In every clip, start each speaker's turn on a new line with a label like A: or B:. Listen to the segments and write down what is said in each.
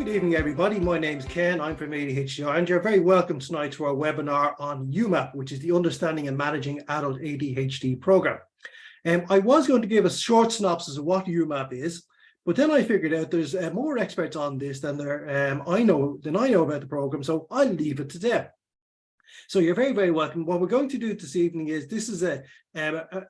A: Good evening, everybody. My name's Ken. I'm from ADHD Ireland. You're very welcome tonight to our webinar on UMAAP, which is the Understanding and Managing Adult ADHD program. I was going to give a short synopsis of what UMAAP is, but then I figured out there's more experts on this than I know about the program, so I'll leave it to them. So you're very, very welcome. What we're going to do this evening is this is an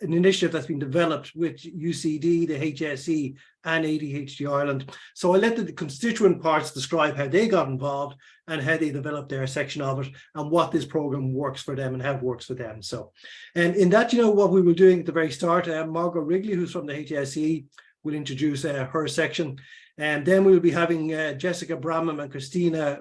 A: initiative that's been developed with UCD, the HSE and ADHD Ireland. So I let the constituent parts describe how they got involved and how they developed their section of it and what this program works for them and how it works for them. So, and in that, you know, what we were doing at the very start, Margo Wrigley, who's from the HSE, will introduce her section. And then we'll be having Jessica Bramham and Christina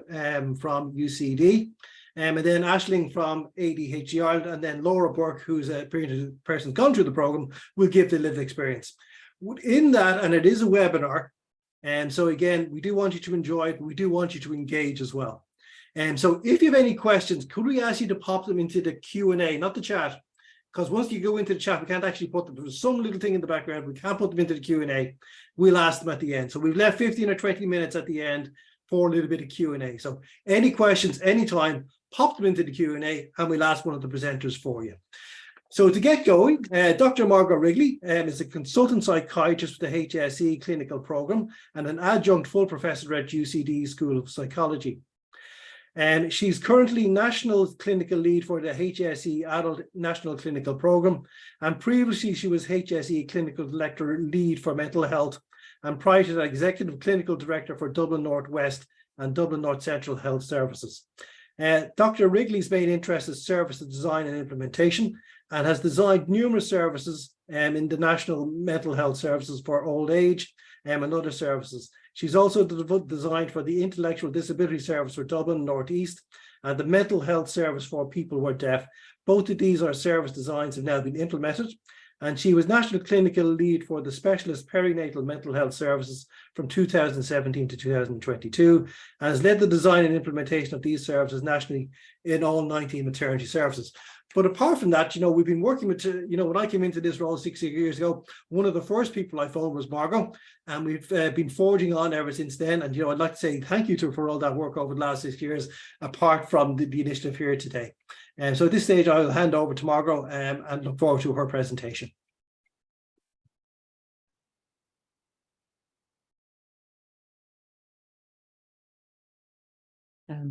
A: from UCD. And then Aisling from ADHD Ireland, and then Laura Burke, who's a person gone through the program, will give the lived experience. In that, and it is a webinar, and so again, we do want you to enjoy it, but we do want you to engage as well. And so if you have any questions, could we ask you to pop them into the Q&A, not the chat? Because once you go into the chat, we can't actually put them. There's some little thing in the background. We can't put them into the Q&A. We'll ask them at the end. So we've left 15 or 20 minutes at the end for a little bit of Q&A. So any questions, anytime, pop them into the Q&A and we'll ask one of the presenters for you. So to get going, Dr. Margo Wrigley is a consultant psychiatrist with the HSE Clinical Program and an adjunct full professor at UCD School of Psychology. And she's currently National Clinical Lead for the HSE Adult National Clinical Program. And previously she was HSE Clinical Director Lead for Mental Health, and prior to that, Executive Clinical Director for Dublin North West and Dublin North Central Health Services. Dr. Wrigley's main interest is service design and implementation, and has designed numerous services in the National Mental Health Services for old age and other services. She's also designed for the Intellectual Disability Service for Dublin North East and the Mental Health Service for people who are deaf. Both of these are service designs have now been implemented. And she was National Clinical Lead for the Specialist Perinatal Mental Health Services from 2017 to 2022, and has led the design and implementation of these services nationally in all 19 maternity services. But apart from that, you know, we've been working with, you know, when I came into this role 6 years ago, one of the first people I phoned was Margo, and we've been forging on ever since then. And, you know, I'd like to say thank you to her for all that work over the last 6 years, apart from the initiative here today. And so at this stage, I'll hand over to Margo and look forward to her presentation.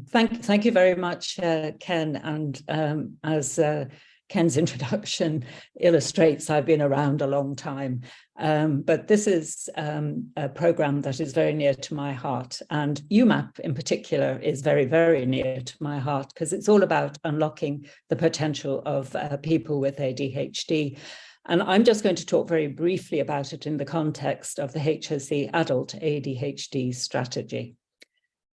B: Thank you very much, Ken. And as Ken's introduction illustrates, I've been around a long time. But this is a program that is very near to my heart. And UMAAP in particular is very, very near to my heart because it's all about unlocking the potential of people with ADHD. And I'm just going to talk very briefly about it in the context of the HSE Adult ADHD strategy.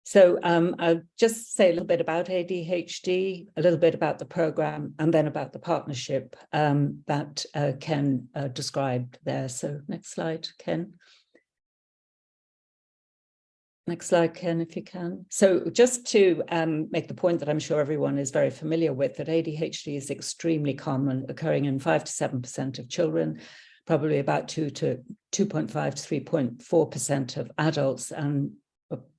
B: So I'll just say a little bit about ADHD, a little bit about the program, and then about the partnership that Ken described there. So next slide, Ken. Next slide, Ken, if you can. So just to make the point that I'm sure everyone is very familiar with, that ADHD is extremely common, occurring in 5 to 7% of children, probably about 2.5 to 3.4% of adults, and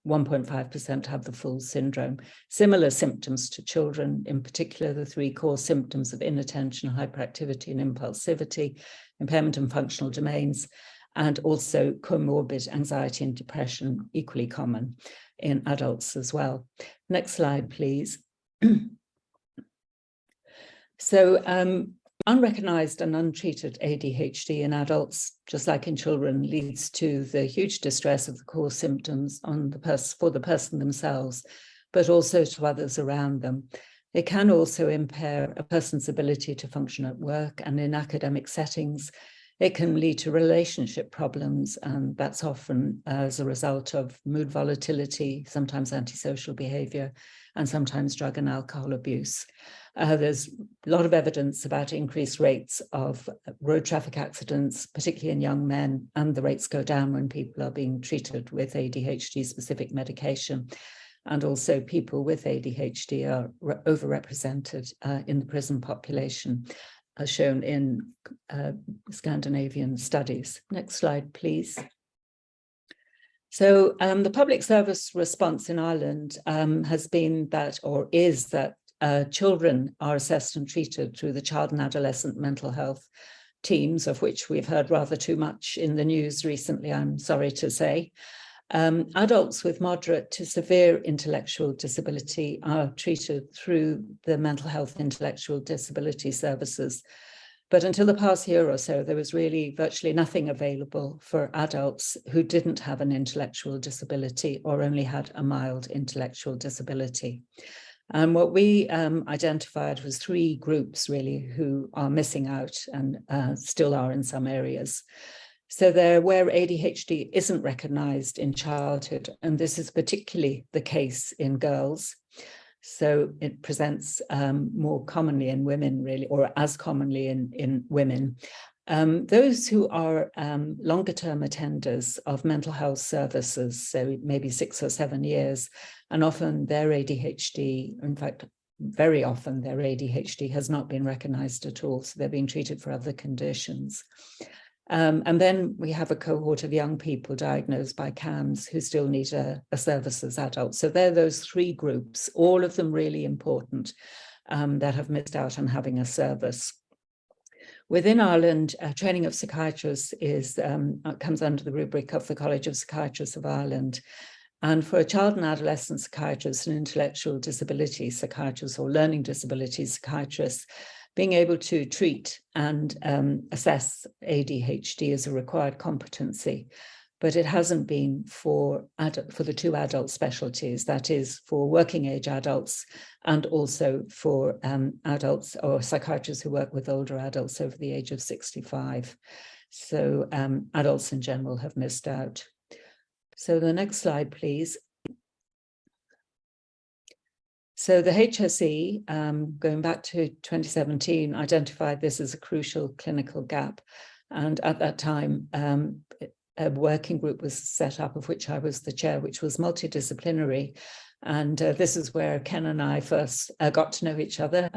B: 1.5% have the full syndrome. Similar symptoms to children, in particular, the 3 core symptoms of inattention, hyperactivity, and impulsivity, impairment in functional domains, and also comorbid anxiety and depression, equally common in adults as well. Next slide, please. So, unrecognized and untreated ADHD in adults, just like in children, leads to the huge distress of the core symptoms for the person themselves, but also to others around them. It can also impair a person's ability to function at work and in academic settings. It can lead to relationship problems, and that's often as a result of mood volatility, sometimes antisocial behavior, and sometimes drug and alcohol abuse. There's a lot of evidence about increased rates of road traffic accidents, particularly in young men, and the rates go down when people are being treated with ADHD-specific medication. And also people with ADHD are overrepresented in the prison population, as shown in Scandinavian studies. Next slide, please. So the public service response in Ireland has been that, or is that, children are assessed and treated through the child and adolescent mental health teams, of which we've heard rather too much in the news recently, I'm sorry to say. Adults with moderate to severe intellectual disability are treated through the mental health intellectual disability services. But until the past year or so, there was really virtually nothing available for adults who didn't have an intellectual disability or only had a mild intellectual disability. And what we identified was 3 groups really who are missing out and still are in some areas. So they're where ADHD isn't recognised in childhood, and this is particularly the case in girls. So it presents more commonly in women, really, or as commonly in women. Those who are longer-term attenders of mental health services, so maybe 6 or 7 years, and often their ADHD, in fact, very often their ADHD has not been recognised at all, so they're being treated for other conditions. And then we have a cohort of young people diagnosed by CAMHS who still need a service as adults. So they're those 3 groups, all of them really important, that have missed out on having a service. Within Ireland, training of psychiatrists comes under the rubric of the College of Psychiatrists of Ireland. And for a child and adolescent psychiatrist, an intellectual disability psychiatrist, or learning disability psychiatrist, being able to treat and assess ADHD is a required competency, but it hasn't been for the 2 adult specialties, that is for working age adults and also for adults or psychiatrists who work with older adults over the age of 65. So adults in general have missed out. So the next slide, please. So the HSE, going back to 2017, identified this as a crucial clinical gap. And at that time, a working group was set up, of which I was the chair, which was multidisciplinary. And this is where Ken and I first got to know each other,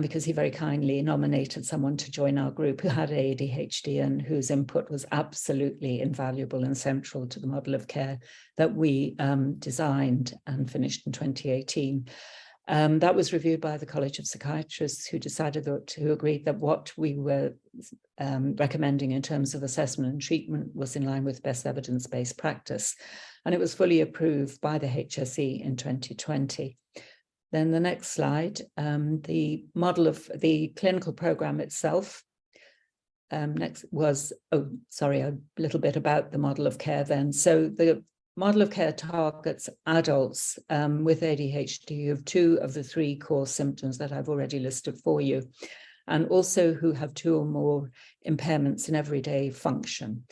B: because he very kindly nominated someone to join our group who had ADHD and whose input was absolutely invaluable and central to the model of care that we designed and finished in 2018. That was reviewed by the College of Psychiatrists, who agreed that what we were recommending in terms of assessment and treatment was in line with best evidence-based practice. And it was fully approved by the HSE in 2020. Then the next slide, the model of the clinical program itself. Next was, a little bit about the model of care then. So the model of care targets adults with ADHD who have 2 of the 3 core symptoms that I've already listed for you, and also who have 2 or more impairments in everyday function.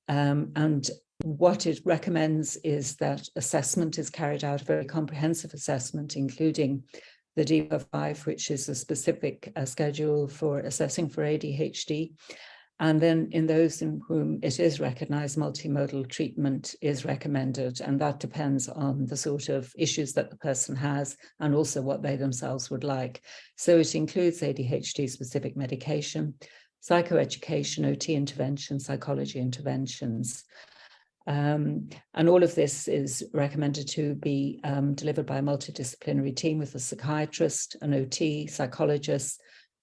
B: And what it recommends is that assessment is carried out, a very comprehensive assessment, including the DEPA-5, which is a specific schedule for assessing for ADHD. And then in those in whom it is recognised, multimodal treatment is recommended. And that depends on the sort of issues that the person has and also what they themselves would like. So it includes ADHD-specific medication, psychoeducation, OT intervention, psychology interventions. And all of this is recommended to be delivered by a multidisciplinary team with a psychiatrist, an OT, psychologist,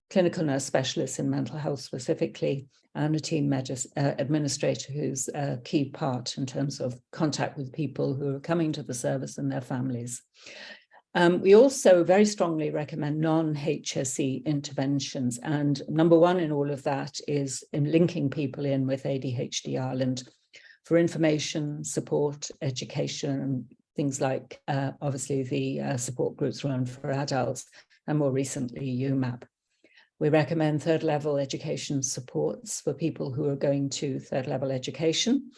B: clinical nurse specialist in mental health specifically, and a team administrator who's a key part in terms of contact with people who are coming to the service and their families. We also very strongly recommend non-HSE interventions. And number 1 in all of that is in linking people in with ADHD Ireland for information, support, education, and things like, obviously, the support groups run for adults, and more recently, UMAAP. We recommend 3rd level education supports for people who are going to 3rd level education.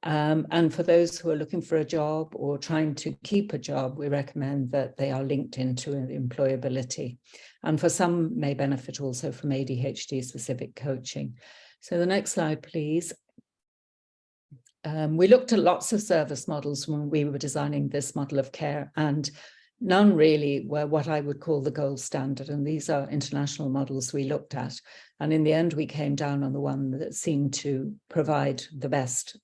B: And for those who are looking for a job or trying to keep a job, we recommend that they are linked into employability. And for some may benefit also from ADHD specific coaching. So the next slide, please. We looked at lots of service models when we were designing this model of care, and none really were what I would call the gold standard. And these are international models we looked at. And in the end, we came down on the one that seemed to provide the best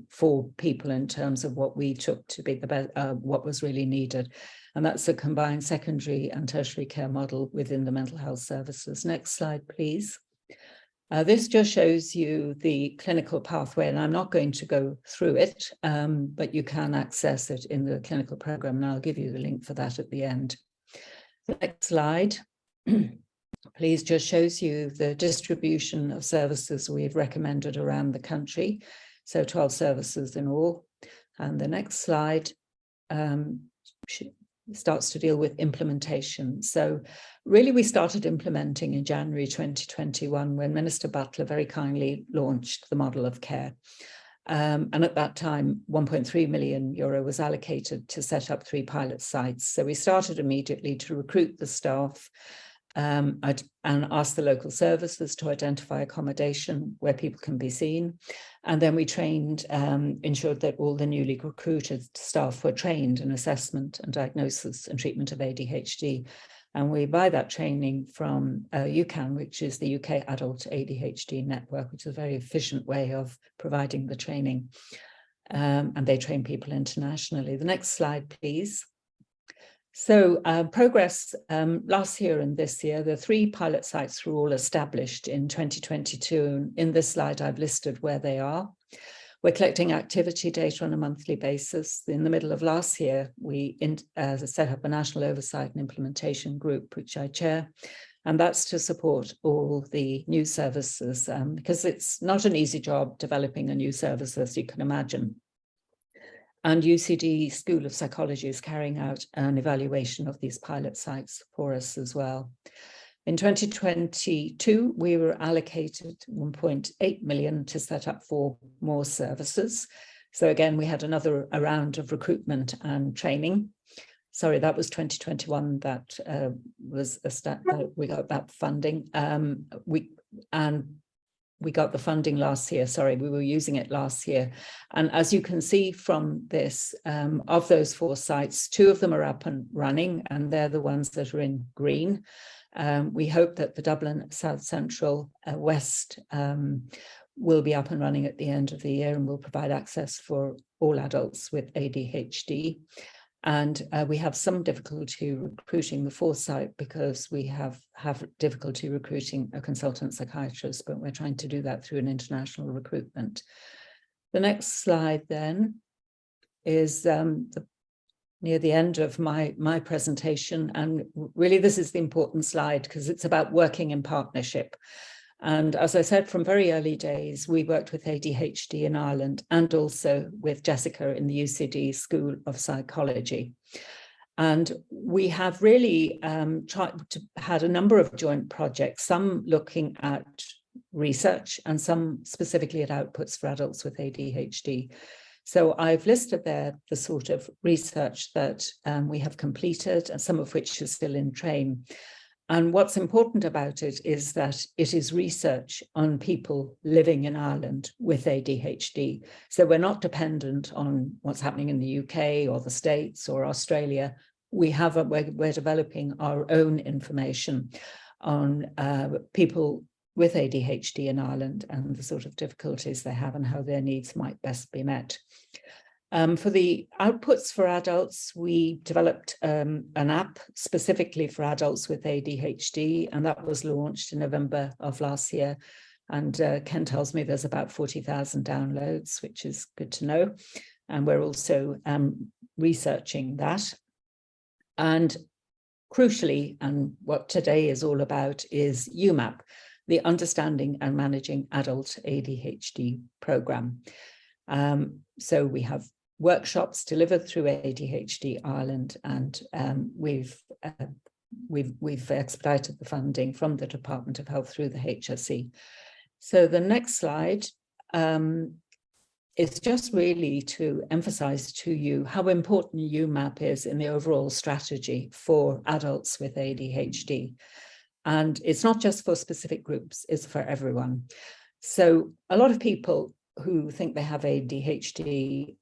B: for people in terms of what we took to be the best, what was really needed. And that's a combined secondary and tertiary care model within the mental health services. Next slide, please. This just shows you the clinical pathway, and I'm not going to go through it, but you can access it in the clinical program, and I'll give you the link for that at the end. The next slide, please, just shows you the distribution of services we've recommended around the country. So 12 services in all. And the next slide starts to deal with implementation. So really we started implementing in January 2021 when Minister Butler very kindly launched the model of care. And at that time, 1.3 million euro was allocated to set up 3 pilot sites. So we started immediately to recruit the staff and ask the local services to identify accommodation where people can be seen. And then we trained, ensured that all the newly recruited staff were trained in assessment and diagnosis and treatment of ADHD. And we buy that training from UCAN, which is the UK Adult ADHD network, which is a very efficient way of providing the training. And they train people internationally. The next slide, please. So progress last year and this year, the 3 pilot sites were all established in 2022. In this slide, I've listed where they are. We're collecting activity data on a monthly basis. In the middle of last year, we set up a national oversight and implementation group, which I chair. And that's to support all the new services, because it's not an easy job developing a new service, as you can imagine. And UCD School of Psychology is carrying out an evaluation of these pilot sites for us as well. In 2022, we were allocated 1.8 million to set up 4 more services. So again, we had another round of recruitment and training. Sorry, that was 2021 that we got that funding. We got the funding last year, sorry, we were using it last year. And as you can see from this, of those 4 sites, 2 of them are up and running, and they're the ones that are in green. We hope that the Dublin, South Central, West will be up and running at the end of the year and will provide access for all adults with ADHD. And we have some difficulty recruiting the 4th site because we have difficulty recruiting a consultant psychiatrist, but we're trying to do that through an international recruitment. The next slide then is near the end of my presentation. And really, this is the important slide because it's about working in partnership. And as I said, from very early days, we worked with ADHD in Ireland and also with Jessica in the UCD School of Psychology. And we have really had a number of joint projects, some looking at research and some specifically at outputs for adults with ADHD. So I've listed there the sort of research that we have completed, and some of which is still in train. And what's important about it is that it is research on people living in Ireland with ADHD. So we're not dependent on what's happening in the UK or the States or Australia. We're developing our own information on people with ADHD in Ireland and the sort of difficulties they have and how their needs might best be met. For the outputs for adults, we developed an app specifically for adults with ADHD, and that was launched in November of last year. And Ken tells me there's about 40,000 downloads, which is good to know. And we're also researching that. And crucially, and what today is all about, is UMAAP, the Understanding and Managing Adult ADHD program. So we have workshops delivered through ADHD Ireland, and we've expedited the funding from the Department of Health through the HSE. So the next slide is just really to emphasize to you how important UMAAP is in the overall strategy for adults with ADHD. And it's not just for specific groups, it's for everyone. So a lot of people who think they have ADHD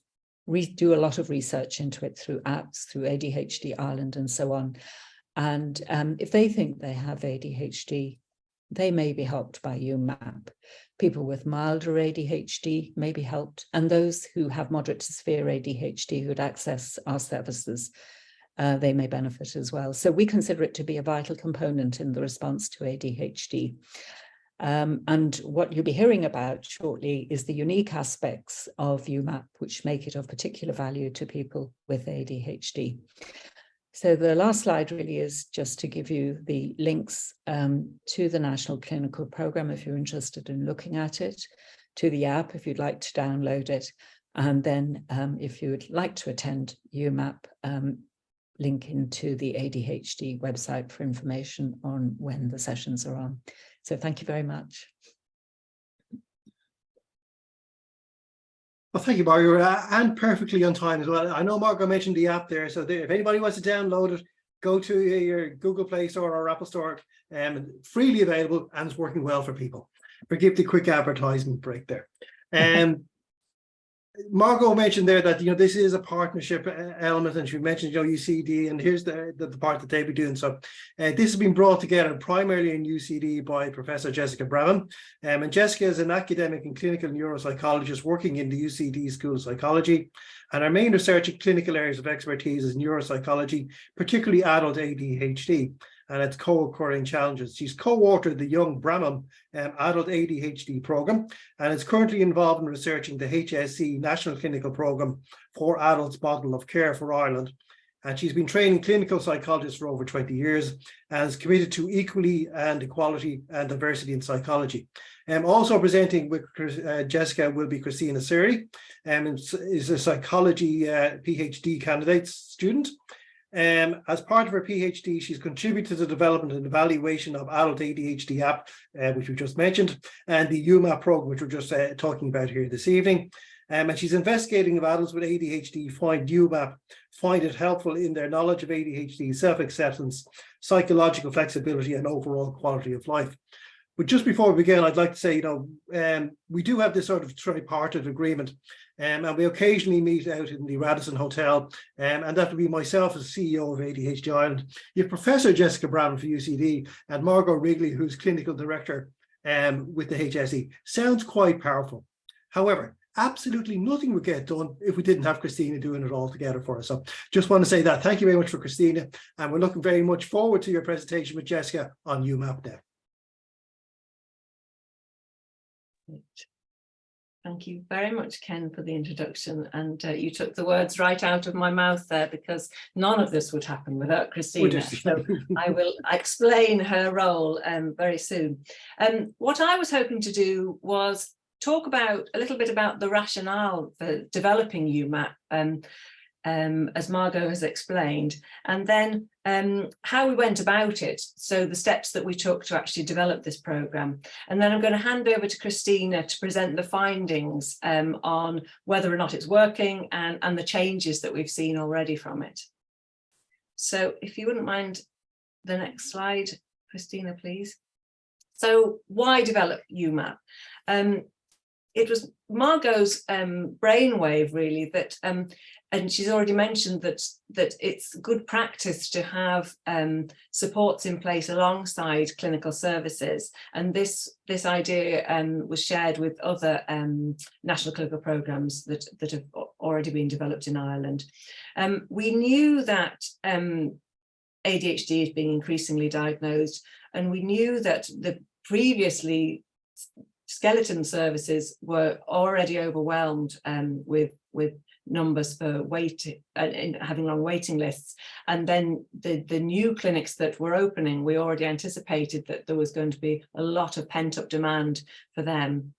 B: do a lot of research into it through apps, through ADHD Ireland and so on. And if they think they have ADHD, they may be helped by UMAAP. People with milder ADHD may be helped, and those who have moderate to severe ADHD who would access our services, they may benefit as well. So we consider it to be a vital component in the response to ADHD. And what you'll be hearing about shortly is the unique aspects of UMAAP, which make it of particular value to people with ADHD. So the last slide really is just to give you the links to the National Clinical Programme if you're interested in looking at it, to the app if you'd like to download it, and then if you would like to attend UMAAP, link into the ADHD website for information on when the sessions are on. So thank you very much.
A: Well, thank you, Margo, and perfectly on time as well. I know Margo mentioned the app there, so if anybody wants to download it, go to your Google Play Store or Apple Store, freely available, and it's working well for people. Forgive the quick advertisement break there. Margo mentioned there that this is a partnership element, and she mentioned UCD, and here's the part that they'll be doing. So this has been brought together primarily in UCD by Professor Jessica Bramham, and Jessica is an academic and clinical neuropsychologist working in the UCD School of Psychology, and our main research and clinical areas of expertise is neuropsychology, particularly adult ADHD and its co-occurring challenges. She's co-authored the Young Bramham Adult ADHD program, and is currently involved in researching the HSE National Clinical Program for Adults Model of Care for Ireland. And she's been training clinical psychologists for over 20 years and is committed to equity and equality and diversity in psychology. Also presenting with Jessica will be Christina Siri, is a psychology PhD candidate student. As part of her PhD, she's contributed to the development and evaluation of Adult ADHD app, which we just mentioned, and the UMAAP program, which we're just talking about here this evening. And she's investigating if adults with ADHD find UMAAP, find it helpful in their knowledge of ADHD, self-acceptance, psychological flexibility, and overall quality of life. But just before we begin, I'd like to say, we do have this sort of tripartite agreement, and we occasionally meet out in the Radisson Hotel, and that will be myself as CEO of ADHD Ireland. You have Professor Jessica Bramham for UCD, and Margo Wrigley, who's Clinical Director with the HSE. Sounds quite powerful. However, absolutely nothing would get done if we didn't have Christina doing it all together for us. So just want to say that. Thank you very much for Christina, and we're looking very much forward to your presentation with Jessica on UMAAP now.
C: Thank you very much, Ken, for the introduction, and you took the words right out of my mouth there, because none of this would happen without Christina. So I will explain her role very soon. What I was hoping to do was talk about a little bit about the rationale for developing UMAAP, as Margo has explained, and then how we went about it, so the steps that we took to actually develop this programme. And then I'm going to hand over to Christina to present the findings on whether or not it's working and the changes that we've seen already from it. So if you wouldn't mind the next slide, Christina, please. So why develop UMAAP? It was Margo's brainwave, really, that and she's already mentioned that it's good practice to have supports in place alongside clinical services, and this idea was shared with other national clinical programmes that have already been developed in Ireland. We knew that ADHD is being increasingly diagnosed, and we knew that the previously skeleton services were already overwhelmed with numbers for having long waiting lists, and then the new clinics that were opening, we already anticipated that there was going to be a lot of pent-up demand for them,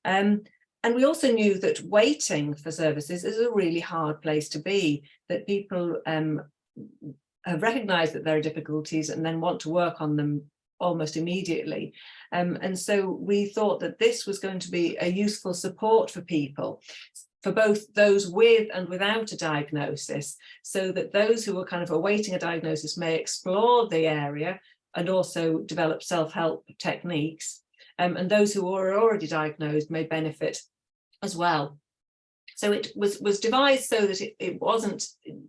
C: and we also knew that waiting for services is a really hard place to be, that people have recognised that there are difficulties and then want to work on them almost immediately, and so we thought that this was going to be a useful support for people, for both those with and without a diagnosis, so that those who are kind of awaiting a diagnosis may explore the area and also develop self-help techniques, and those who are already diagnosed may benefit as well. So it was devised so that it wasn't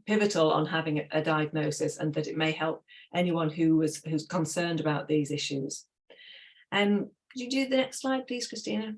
C: pivotal on having a diagnosis, and that it may help anyone who's concerned about these issues. Could you do the next slide, please, Christina?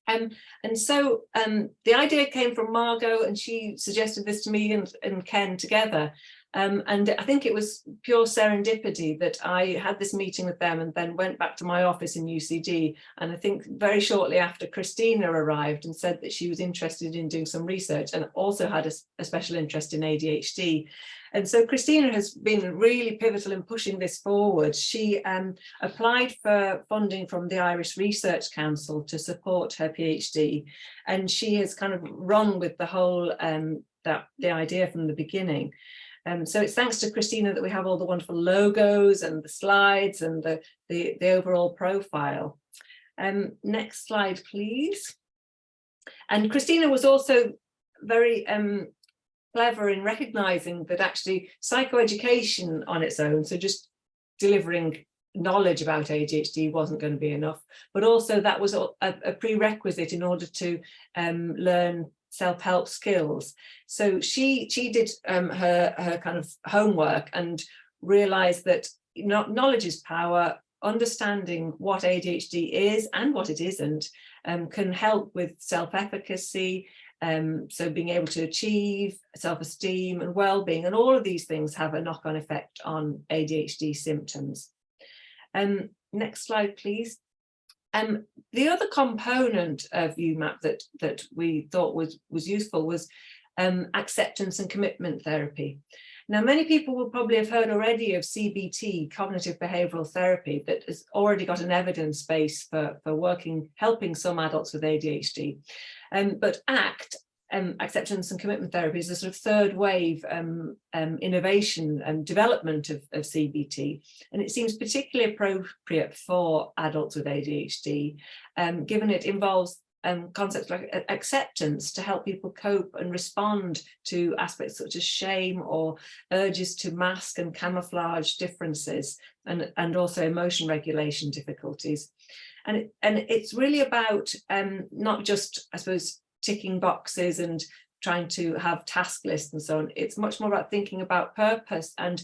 C: And so the idea came from Margo, and she suggested this to me and Ken together. And I think it was pure serendipity that I had this meeting with them and then went back to my office in UCD. And I think very shortly after, Christina arrived and said that she was interested in doing some research and also had a special interest in ADHD. And so Christina has been really pivotal in pushing this forward. She applied for funding from the Irish Research Council to support her PhD. And she has kind of run with the whole, the idea from the beginning. So it's thanks to Christina that we have all the wonderful logos and the slides and the overall profile. Next slide, please. And Christina was also very clever in recognizing that actually psychoeducation on its own, so just delivering knowledge about ADHD, wasn't going to be enough, but also that was a prerequisite in order to learn self-help skills. So she did her kind of homework and realized that knowledge is power. Understanding what ADHD is and what it isn't can help with self-efficacy, so being able to achieve self-esteem and well-being, and all of these things have a knock-on effect on ADHD symptoms. Next slide, please. The other component of UMAAP that we thought was useful was acceptance and commitment therapy. Now, many people will probably have heard already of CBT, cognitive behavioural therapy, that has already got an evidence base for helping some adults with ADHD. But ACT, acceptance and commitment therapy, is a sort of third wave innovation and development of CBT, and it seems particularly appropriate for adults with ADHD, given it involves concepts like acceptance to help people cope and respond to aspects such as shame or urges to mask and camouflage differences, and also emotion regulation difficulties. And it's really about not just, I suppose, ticking boxes and trying to have task lists and so on. It's much more about thinking about purpose and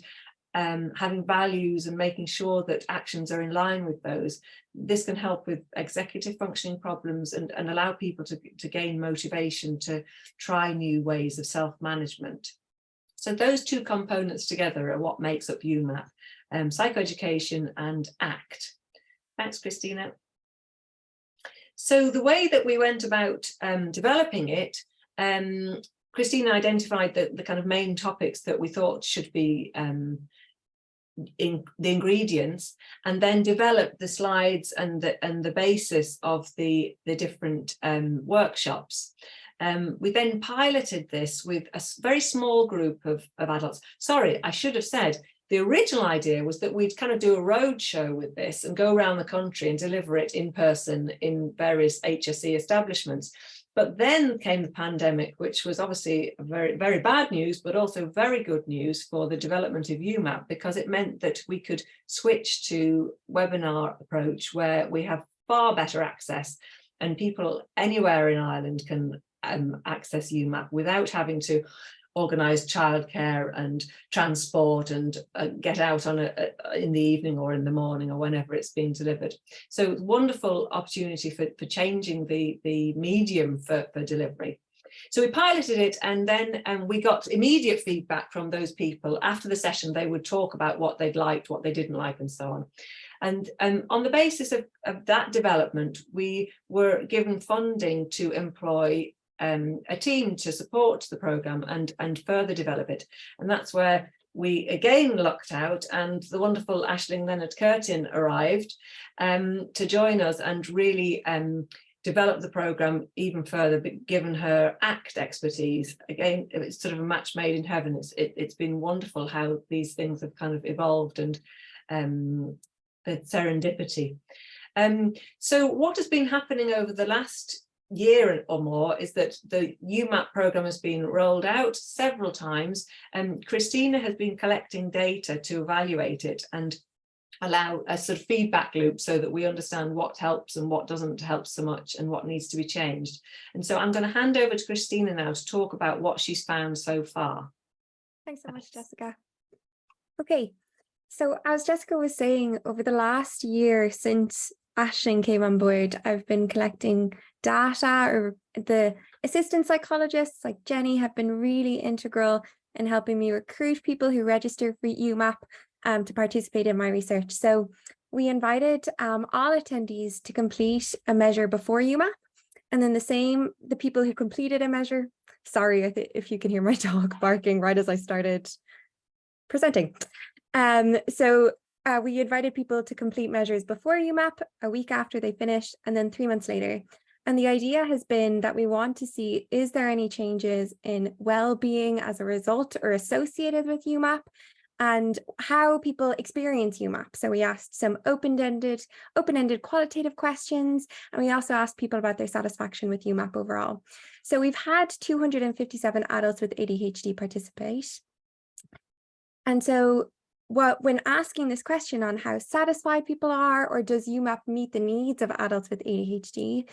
C: having values and making sure that actions are in line with those. This can help with executive functioning problems and allow people to gain motivation to try new ways of self-management. So those two components together are what makes up UMAAP, psychoeducation and ACT. Thanks, Christina. So the way that we went about developing it, Christina identified the kind of main topics that we thought should be in the ingredients, and then developed the slides and the basis of the different workshops. We then piloted this with a very small group of adults. Sorry, I should have said, the original idea was that we'd kind of do a road show with this and go around the country and deliver it in person in various HSE establishments. But then came the pandemic, which was obviously very, very bad news, but also very good news for the development of UMAAP, because it meant that we could switch to webinar approach where we have far better access, and people anywhere in Ireland can access UMAAP without having to organise childcare and transport and get out on in the evening or in the morning or whenever it's being delivered. So it's a wonderful opportunity for changing the medium for delivery. So we piloted it, and then we got immediate feedback from those people. After the session, they would talk about what they'd liked, what they didn't like, and so on. And on the basis of that development, we were given funding to employ a team to support the programme and further develop it. And that's where we again lucked out, and the wonderful Aisling Leonard-Curtin arrived to join us and really develop the programme even further, but given her ACT expertise. Again, it's sort of a match made in heaven. It's been wonderful how these things have kind of evolved, and the serendipity. So what has been happening over the last year or more is that the UMAAP programme has been rolled out several times, and Christina has been collecting data to evaluate it. And allow a sort of feedback loop so that we understand what helps and what doesn't help so much and what needs to be changed. And so I'm going to hand over to Christina now to talk about what she's found so far.
D: Thanks so much, Jessica. Okay, so as Jessica was saying, over the last year since Aisling came on board, I've been collecting data, or the assistant psychologists like Jenny have been really integral in helping me recruit people who register for UMAAP to participate in my research. So we invited all attendees to complete a measure before UMAAP, and then the people who completed a measure, sorry if you can hear my dog barking right as I started presenting. We invited people to complete measures before UMAAP, a week after they finished, and then 3 months later. And the idea has been that we want to see, is there any changes in well-being as a result or associated with UMAAP, and how people experience UMAAP. So we asked some open-ended qualitative questions, and we also asked people about their satisfaction with UMAAP overall. So we've had 257 adults with ADHD participate. And so when asking this question on how satisfied people are, or does UMAAP meet the needs of adults with ADHD,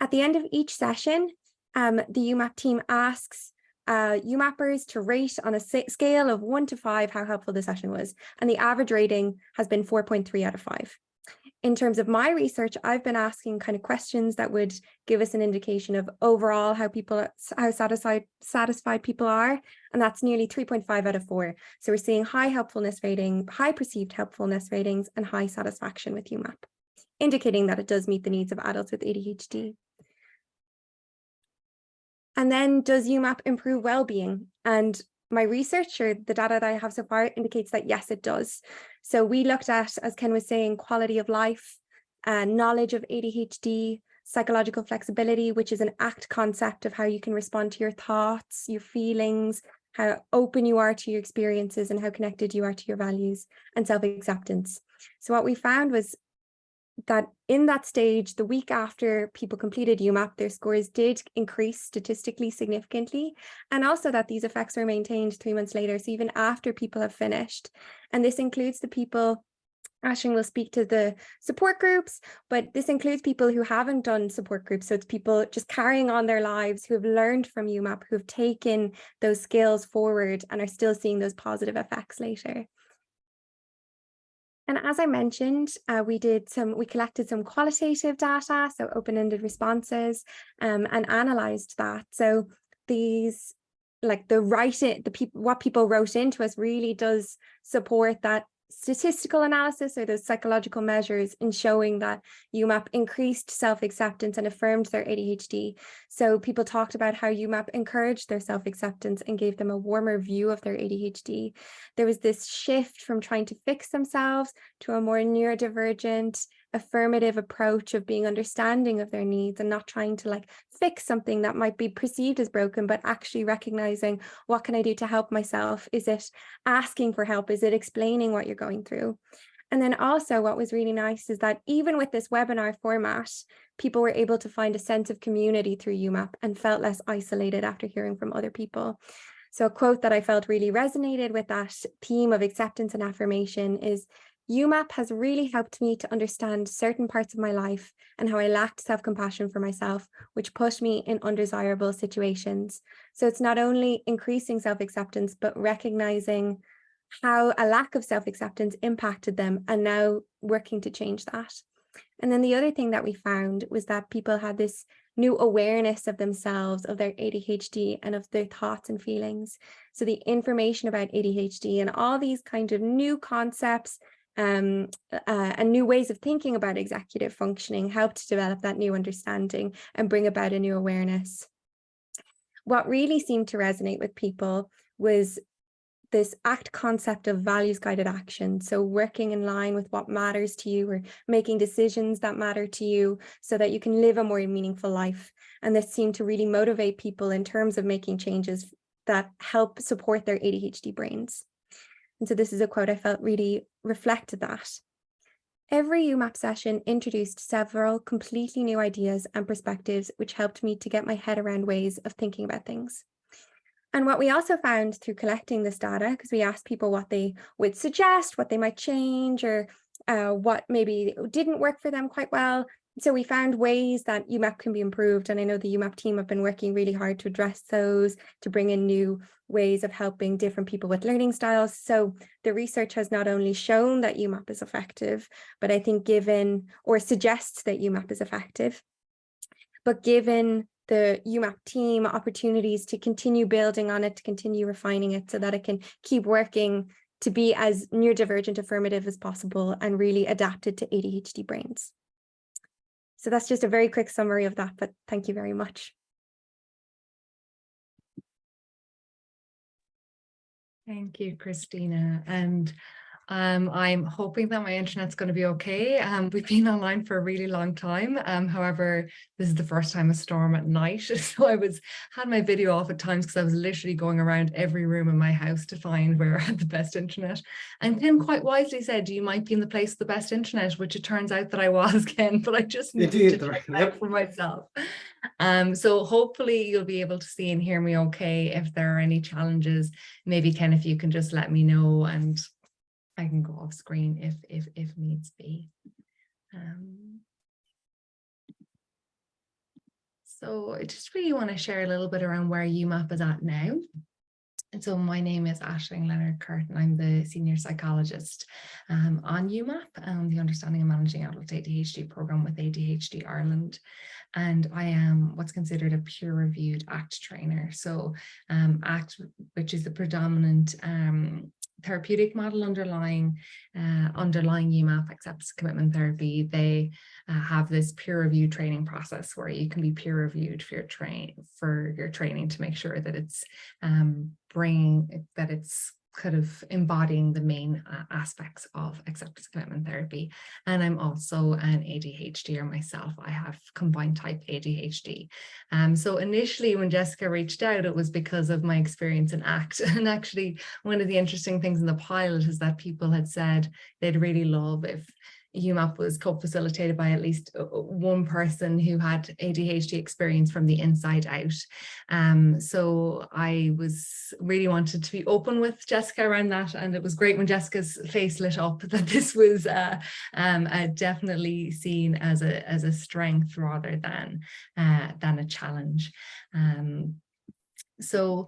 D: at the end of each session, the UMAAP team asks UMAPers to rate on a scale of 1 to 5 how helpful the session was. And the average rating has been 4.3 out of 5. In terms of my research, I've been asking kind of questions that would give us an indication of overall how satisfied people are, and that's nearly 3.5 out of 4. So we're seeing high helpfulness rating, high perceived helpfulness ratings, and high satisfaction with UMAAP, indicating that it does meet the needs of adults with ADHD. And then, does UMAAP improve well-being? And my research, or the data that I have so far, indicates that yes, it does. So we looked at, as Ken was saying, quality of life, knowledge of ADHD, psychological flexibility, which is an ACT concept of how you can respond to your thoughts, your feelings, how open you are to your experiences, and how connected you are to your values, and self-acceptance. So what we found was that in that stage, the week after people completed UMAAP, their scores did increase statistically significantly, and also that these effects were maintained 3 months later, so even after people have finished. And this includes the people, Aisling will speak to the support groups, but this includes people who haven't done support groups. So it's people just carrying on their lives who have learned from UMAAP, who have taken those skills forward and are still seeing those positive effects later. And as I mentioned, we collected some qualitative data, so open-ended responses, and analysed that. So these, like what people wrote into us really does support that statistical analysis, or those psychological measures, in showing that UMAAP increased self-acceptance and affirmed their ADHD. So people talked about how UMAAP encouraged their self-acceptance and gave them a warmer view of their ADHD. There was this shift from trying to fix themselves to a more neurodivergent, affirmative approach of being understanding of their needs and not trying to fix something that might be perceived as broken, but actually recognizing, what can I do to help myself? Is it asking for help? Is it explaining what you're going through? And then also what was really nice is that even with this webinar format, people were able to find a sense of community through UMAAP and felt less isolated after hearing from other people. So a quote that I felt really resonated with that theme of acceptance and affirmation is, UMAAP has really helped me to understand certain parts of my life and how I lacked self-compassion for myself, which put me in undesirable situations. So it's not only increasing self-acceptance, but recognizing how a lack of self-acceptance impacted them and now working to change that. And then the other thing that we found was that people had this new awareness of themselves, of their ADHD, and of their thoughts and feelings. So the information about ADHD and all these kind of new concepts and new ways of thinking about executive functioning helped to develop that new understanding and bring about a new awareness. What really seemed to resonate with people was this ACT concept of values-guided action. So working in line with what matters to you, or making decisions that matter to you so that you can live a more meaningful life. And this seemed to really motivate people in terms of making changes that help support their ADHD brains. And so this is a quote I felt really reflected that. Every UMAAP session introduced several completely new ideas and perspectives, which helped me to get my head around ways of thinking about things. And what we also found through collecting this data, because we asked people what they would suggest, what they might change, or what maybe didn't work for them quite well. So we found ways that UMAAP can be improved, and I know the UMAAP team have been working really hard to address those, to bring in new ways of helping different people with learning styles. So the research has not only shown that UMAAP is effective, but I think given, or suggests that UMAAP is effective, but given the UMAAP team opportunities to continue building on it, to continue refining it so that it can keep working to be as neurodivergent affirmative as possible and really adapted to ADHD brains. So that's just a very quick summary of that, but thank you very much.
E: Thank you, Christina. And I'm hoping that my internet's going to be okay. We've been online for a really long time. However, this is the first time a storm at night. So had my video off at times because I was literally going around every room in my house to find where I had the best internet. And Ken quite wisely said, you might be in the place with the best internet, which it turns out that I was, Ken, but I just needed to check it out for myself. So hopefully you'll be able to see and hear me okay. If there are any challenges, maybe Ken, if you can just let me know and I can go off screen if needs be. So I just really want to share a little bit around where UMAAP is at now. And so my name is Aisling Leonard Curtin. I'm the senior psychologist on UMAAP, the Understanding and Managing Adult ADHD program with ADHD Ireland. And I am what's considered a peer-reviewed ACT trainer. So ACT, which is the predominant therapeutic model underlying UMAAP acceptance commitment therapy, they have this peer review training process where you can be peer reviewed for your training to make sure that it's kind of embodying the main aspects of acceptance commitment therapy. And I'm also an ADHDer myself. I have combined type ADHD. So initially when Jessica reached out, it was because of my experience in ACT. And actually one of the interesting things in the pilot is that people had said they'd really love if UMAAP was co-facilitated by at least one person who had ADHD experience from the inside out. So I really wanted to be open with Jessica around that, and it was great when Jessica's face lit up that this was definitely seen as a strength rather than a challenge. So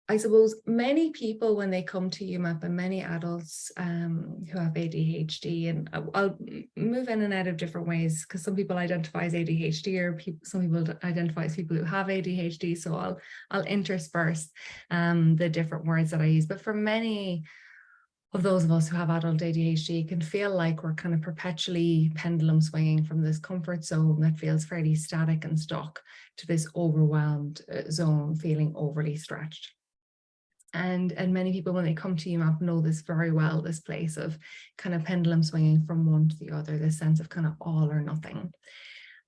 E: I suppose many people, when they come to UMAAP, and many adults who have ADHD, and I'll move in and out of different ways because some people identify as ADHD, or some people identify as people who have ADHD. So I'll intersperse the different words that I use. But for many of those of us who have adult ADHD, it can feel like we're kind of perpetually pendulum swinging from this comfort zone that feels fairly static and stuck to this overwhelmed zone, feeling overly stretched. And many people, when they come to UMAAP, know this very well, this place of kind of pendulum swinging from one to the other, this sense of kind of all or nothing.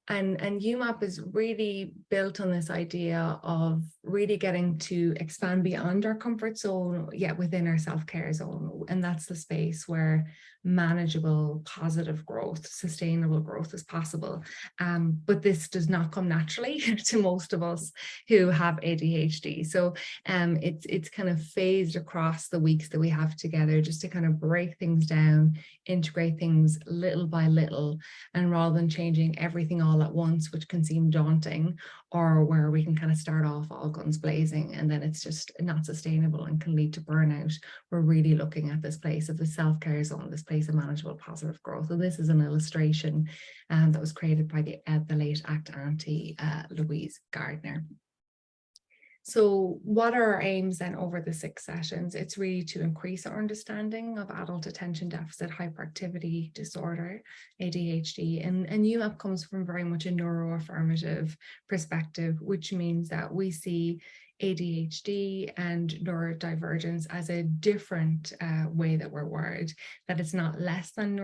E: And UMAAP is really built on this idea of really getting to expand beyond our comfort zone, yet within our self-care zone. And that's the space where manageable, positive growth, sustainable growth is possible. But this does not come naturally to most of us who have ADHD. So it's kind of phased across the weeks that we have together, just to kind of break things down, integrate things little by little, and rather than changing everything all at once, which can seem daunting, or where we can kind of start off all guns blazing and then it's just not sustainable and can lead to burnout, we're really looking at this place of the self-care zone, this place of manageable positive growth. And this is an illustration that was created by the late ACT auntie, Louise Gardner. So what are our aims then over the 6 sessions? It's really to increase our understanding of adult attention deficit hyperactivity disorder, ADHD, and UMAAP comes from very much a neuroaffirmative perspective, which means that we see ADHD and neurodivergence as a different way that we're wired, that it's not less than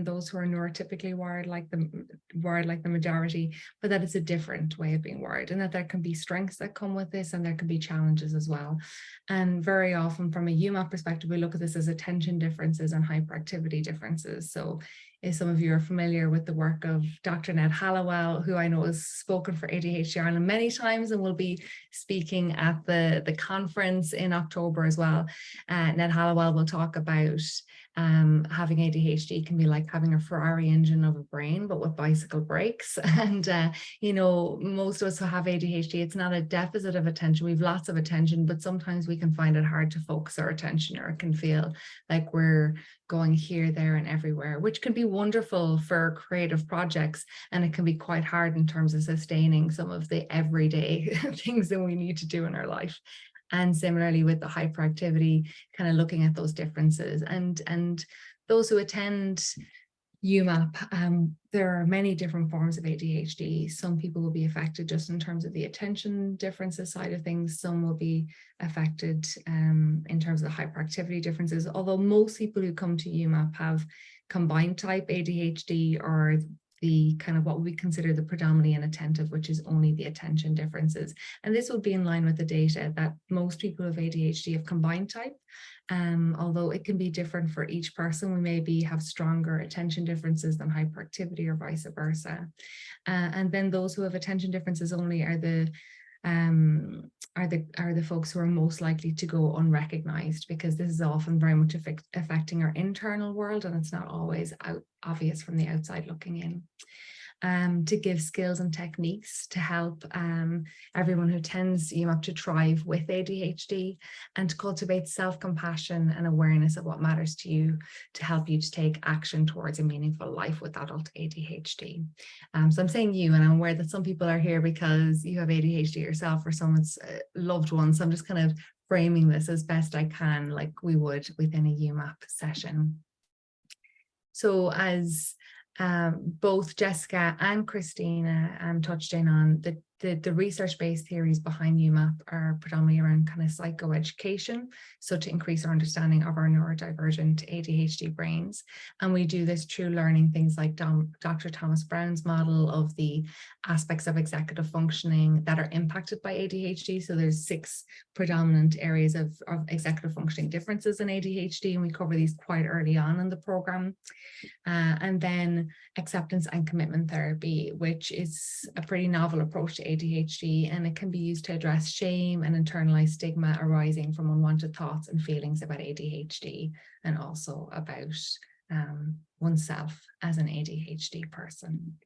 E: those who are neurotypically wired like the majority, but that it's a different way of being wired, and that there can be strengths that come with this and there can be challenges as well. And very often from a UMAAP perspective, we look at this as attention differences and hyperactivity differences. So if some of you are familiar with the work of Dr. Ned Hallowell, who I know has spoken for ADHD Ireland many times and will be speaking at the conference in October as well. Ned Hallowell will talk about having ADHD can be like having a Ferrari engine of a brain, but with bicycle brakes. And, you know, most of us who have ADHD, it's not a deficit of attention. We have lots of attention, but sometimes we can find it hard to focus our attention, or it can feel like we're going here, there, and everywhere, which can be wonderful for creative projects. And it can be quite hard in terms of sustaining some of the everyday things that we need to do in our life. And similarly with the hyperactivity, kind of looking at those differences. And those who attend UMAAP, there are many different forms of ADHD. Some people will be affected just in terms of the attention differences side of things. Some will be affected in terms of the hyperactivity differences, although most people who come to UMAAP have combined type ADHD, or the kind of what we consider the predominantly inattentive, which is only the attention differences. And this would be in line with the data that most people with ADHD have combined type, although it can be different for each person. We maybe have stronger attention differences than hyperactivity, or vice versa. And then those who have attention differences only are the folks who are most likely to go unrecognized, because this is often very much affecting our internal world, and it's not always obvious from the outside looking in. To give skills and techniques to help everyone who attends UMAAP to thrive with ADHD, and to cultivate self-compassion and awareness of what matters to you, to help you to take action towards a meaningful life with adult ADHD. So I'm saying you, and I'm aware that some people are here because you have ADHD yourself, or someone's loved one. So I'm just kind of framing this as best I can, like we would within a UMAAP session. So as both Jessica and Christina touched in on, the research-based theories behind UMAAP are predominantly around kind of psychoeducation, so to increase our understanding of our neurodivergent ADHD brains. And we do this through learning things like Dr. Thomas Brown's model of the aspects of executive functioning that are impacted by ADHD. So there's 6 predominant areas of executive functioning differences in ADHD, and we cover these quite early on in the program. And then acceptance and commitment therapy, which is a pretty novel approach to ADHD, and it can be used to address shame and internalized stigma arising from unwanted thoughts and feelings about ADHD, and also about oneself as an ADHD person.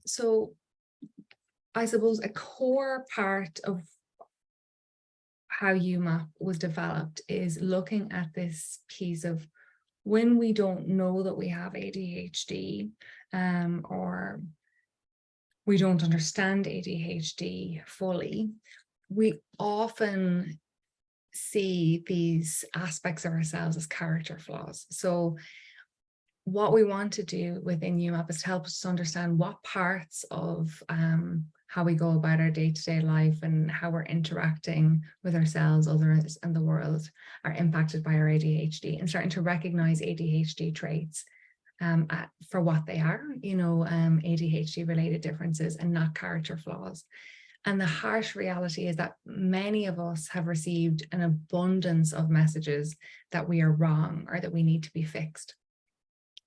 E: So I suppose a core part of how UMAAP was developed is looking at this piece of when we don't know that we have ADHD, or we don't understand ADHD fully, we often see these aspects of ourselves as character flaws. So what we want to do within UMAAP is to help us understand what parts of how we go about our day-to-day life and how we're interacting with ourselves, others, and the world are impacted by our ADHD, and starting to recognize ADHD traits for what they are, you know, ADHD-related differences and not character flaws. And the harsh reality is that many of us have received an abundance of messages that we are wrong or that we need to be fixed.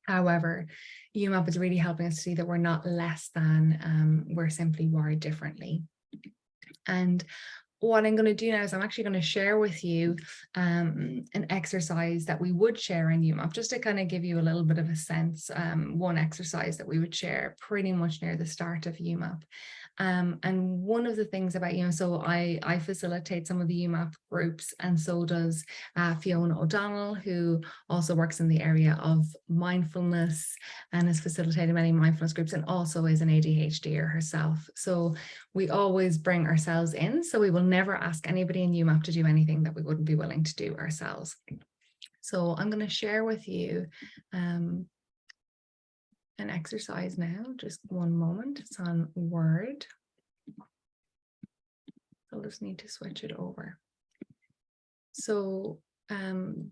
E: However, UMAAP is really helping us see that we're not less than, we're simply wired differently. And what I'm going to do now is I'm actually going to share with you an exercise that we would share in UMAAP, just to kind of give you a little bit of a sense, one exercise that we would share pretty much near the start of UMAAP. And one of the things about, you know, so I facilitate some of the UMAAP groups, and so does Fiona O'Donnell, who also works in the area of mindfulness and has facilitated many mindfulness groups, and also is an ADHDer herself. So we always bring ourselves in, so we will never ask anybody in UMAAP to do anything that we wouldn't be willing to do ourselves. So I'm going to share with you an exercise now, just one moment. It's on Word. I'll just need to switch it over. So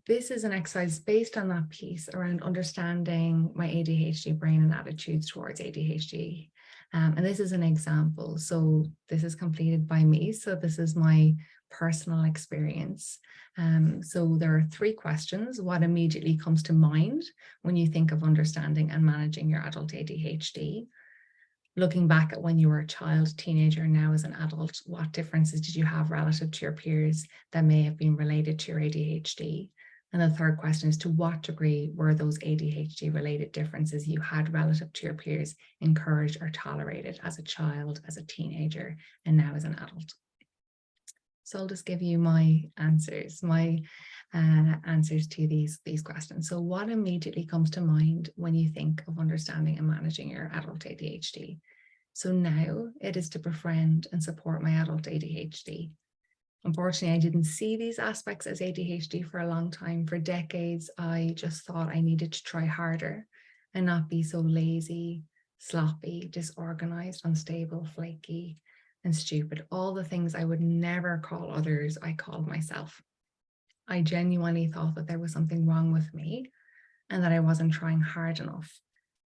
E: this is an exercise based on that piece around understanding my ADHD brain and attitudes towards ADHD. And this is an example. So this is completed by me. So this is my personal experience. So there are 3 questions. What immediately comes to mind when you think of understanding and managing your adult ADHD? Looking back at when you were a child, teenager, now as an adult, what differences did you have relative to your peers that may have been related to your ADHD? And the third question is, to what degree were those ADHD related differences you had relative to your peers encouraged or tolerated as a child, as a teenager, and now as an adult? So I'll just give you my answers, answers to these questions. So what immediately comes to mind when you think of understanding and managing your adult ADHD? So now it is to befriend and support my adult ADHD. Unfortunately, I didn't see these aspects as ADHD for a long time. For decades, I just thought I needed to try harder and not be so lazy, sloppy, disorganized, unstable, flaky, and stupid. All the things I would never call others, I called myself. I genuinely thought that there was something wrong with me and that I wasn't trying hard enough.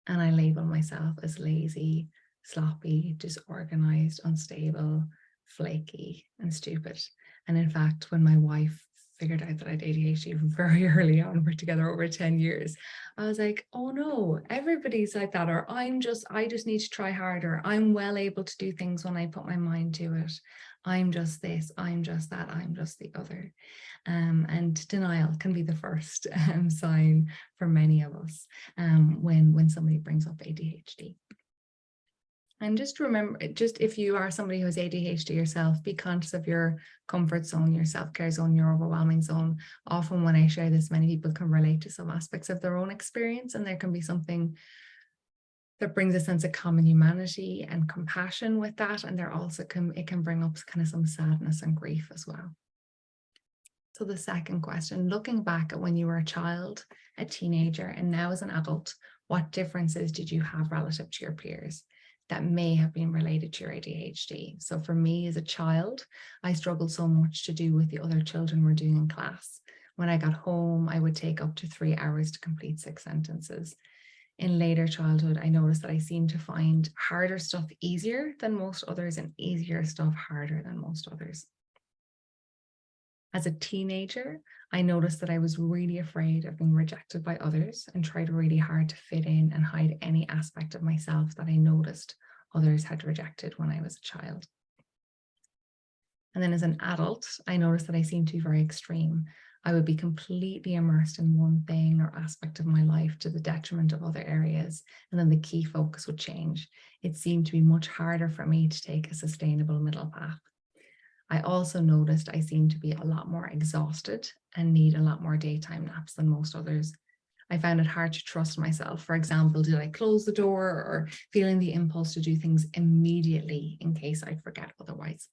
E: And I labeled myself as lazy, sloppy, disorganized, unstable, flaky, and stupid. And in fact, when my wife figured out that I had ADHD very early on, we're together over 10 years, I was like, oh no, everybody's like that, or I just need to try harder. I'm well able to do things when I put my mind to it. I'm just this, I'm just that, I'm just the other. And denial can be the first sign for many of us when somebody brings up ADHD. And just remember, if you are somebody who has ADHD yourself, be conscious of your comfort zone, your self-care zone, your overwhelming zone. Often when I share this, many people can relate to some aspects of their own experience, and there can be something that brings a sense of common humanity and compassion with that. And it can bring up kind of some sadness and grief as well. So the second question, looking back at when you were a child, a teenager, and now as an adult, what differences did you have relative to your peers that may have been related to your ADHD? So for me as a child, I struggled so much to do with the other children were doing in class. When I got home, I would take up to 3 hours to complete 6 sentences. In later childhood, I noticed that I seemed to find harder stuff easier than most others and easier stuff harder than most others. As a teenager, I noticed that I was really afraid of being rejected by others and tried really hard to fit in and hide any aspect of myself that I noticed others had rejected when I was a child. And then as an adult, I noticed that I seemed to be very extreme. I would be completely immersed in one thing or aspect of my life to the detriment of other areas, and then the key focus would change. It seemed to be much harder for me to take a sustainable middle path. I also noticed I seemed to be a lot more exhausted and need a lot more daytime naps than most others. I found it hard to trust myself. For example, did I close the door, or feeling the impulse to do things immediately in case I'd forget otherwise.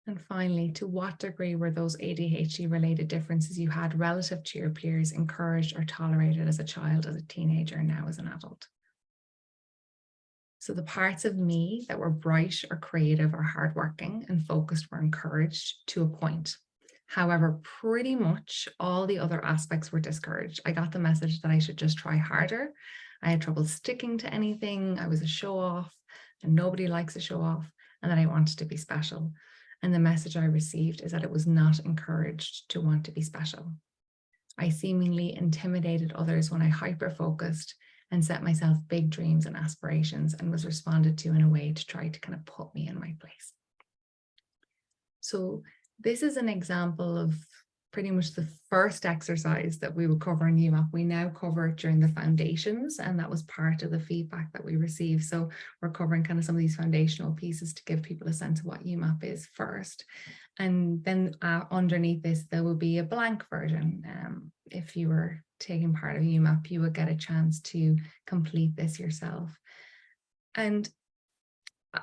E: And finally, to what degree were those ADHD related differences you had relative to your peers encouraged or tolerated as a child, as a teenager, and now as an adult? So the parts of me that were bright or creative or hardworking and focused were encouraged to a point. However, pretty much all the other aspects were discouraged. I got the message that I should just try harder. I had trouble sticking to anything. I was a show off and nobody likes a show off, and that I wanted to be special. And the message I received is that it was not encouraged to want to be special. I seemingly intimidated others when I hyper-focused and set myself big dreams and aspirations, and was responded to in a way to try to kind of put me in my place. So this is an example of pretty much the first exercise that we will cover in UMAAP. We now cover it during the foundations, and that was part of the feedback that we received. So we're covering kind of some of these foundational pieces to give people a sense of what UMAAP is first. And then underneath this, there will be a blank version. If you were taking part of UMAAP, you would get a chance to complete this yourself. And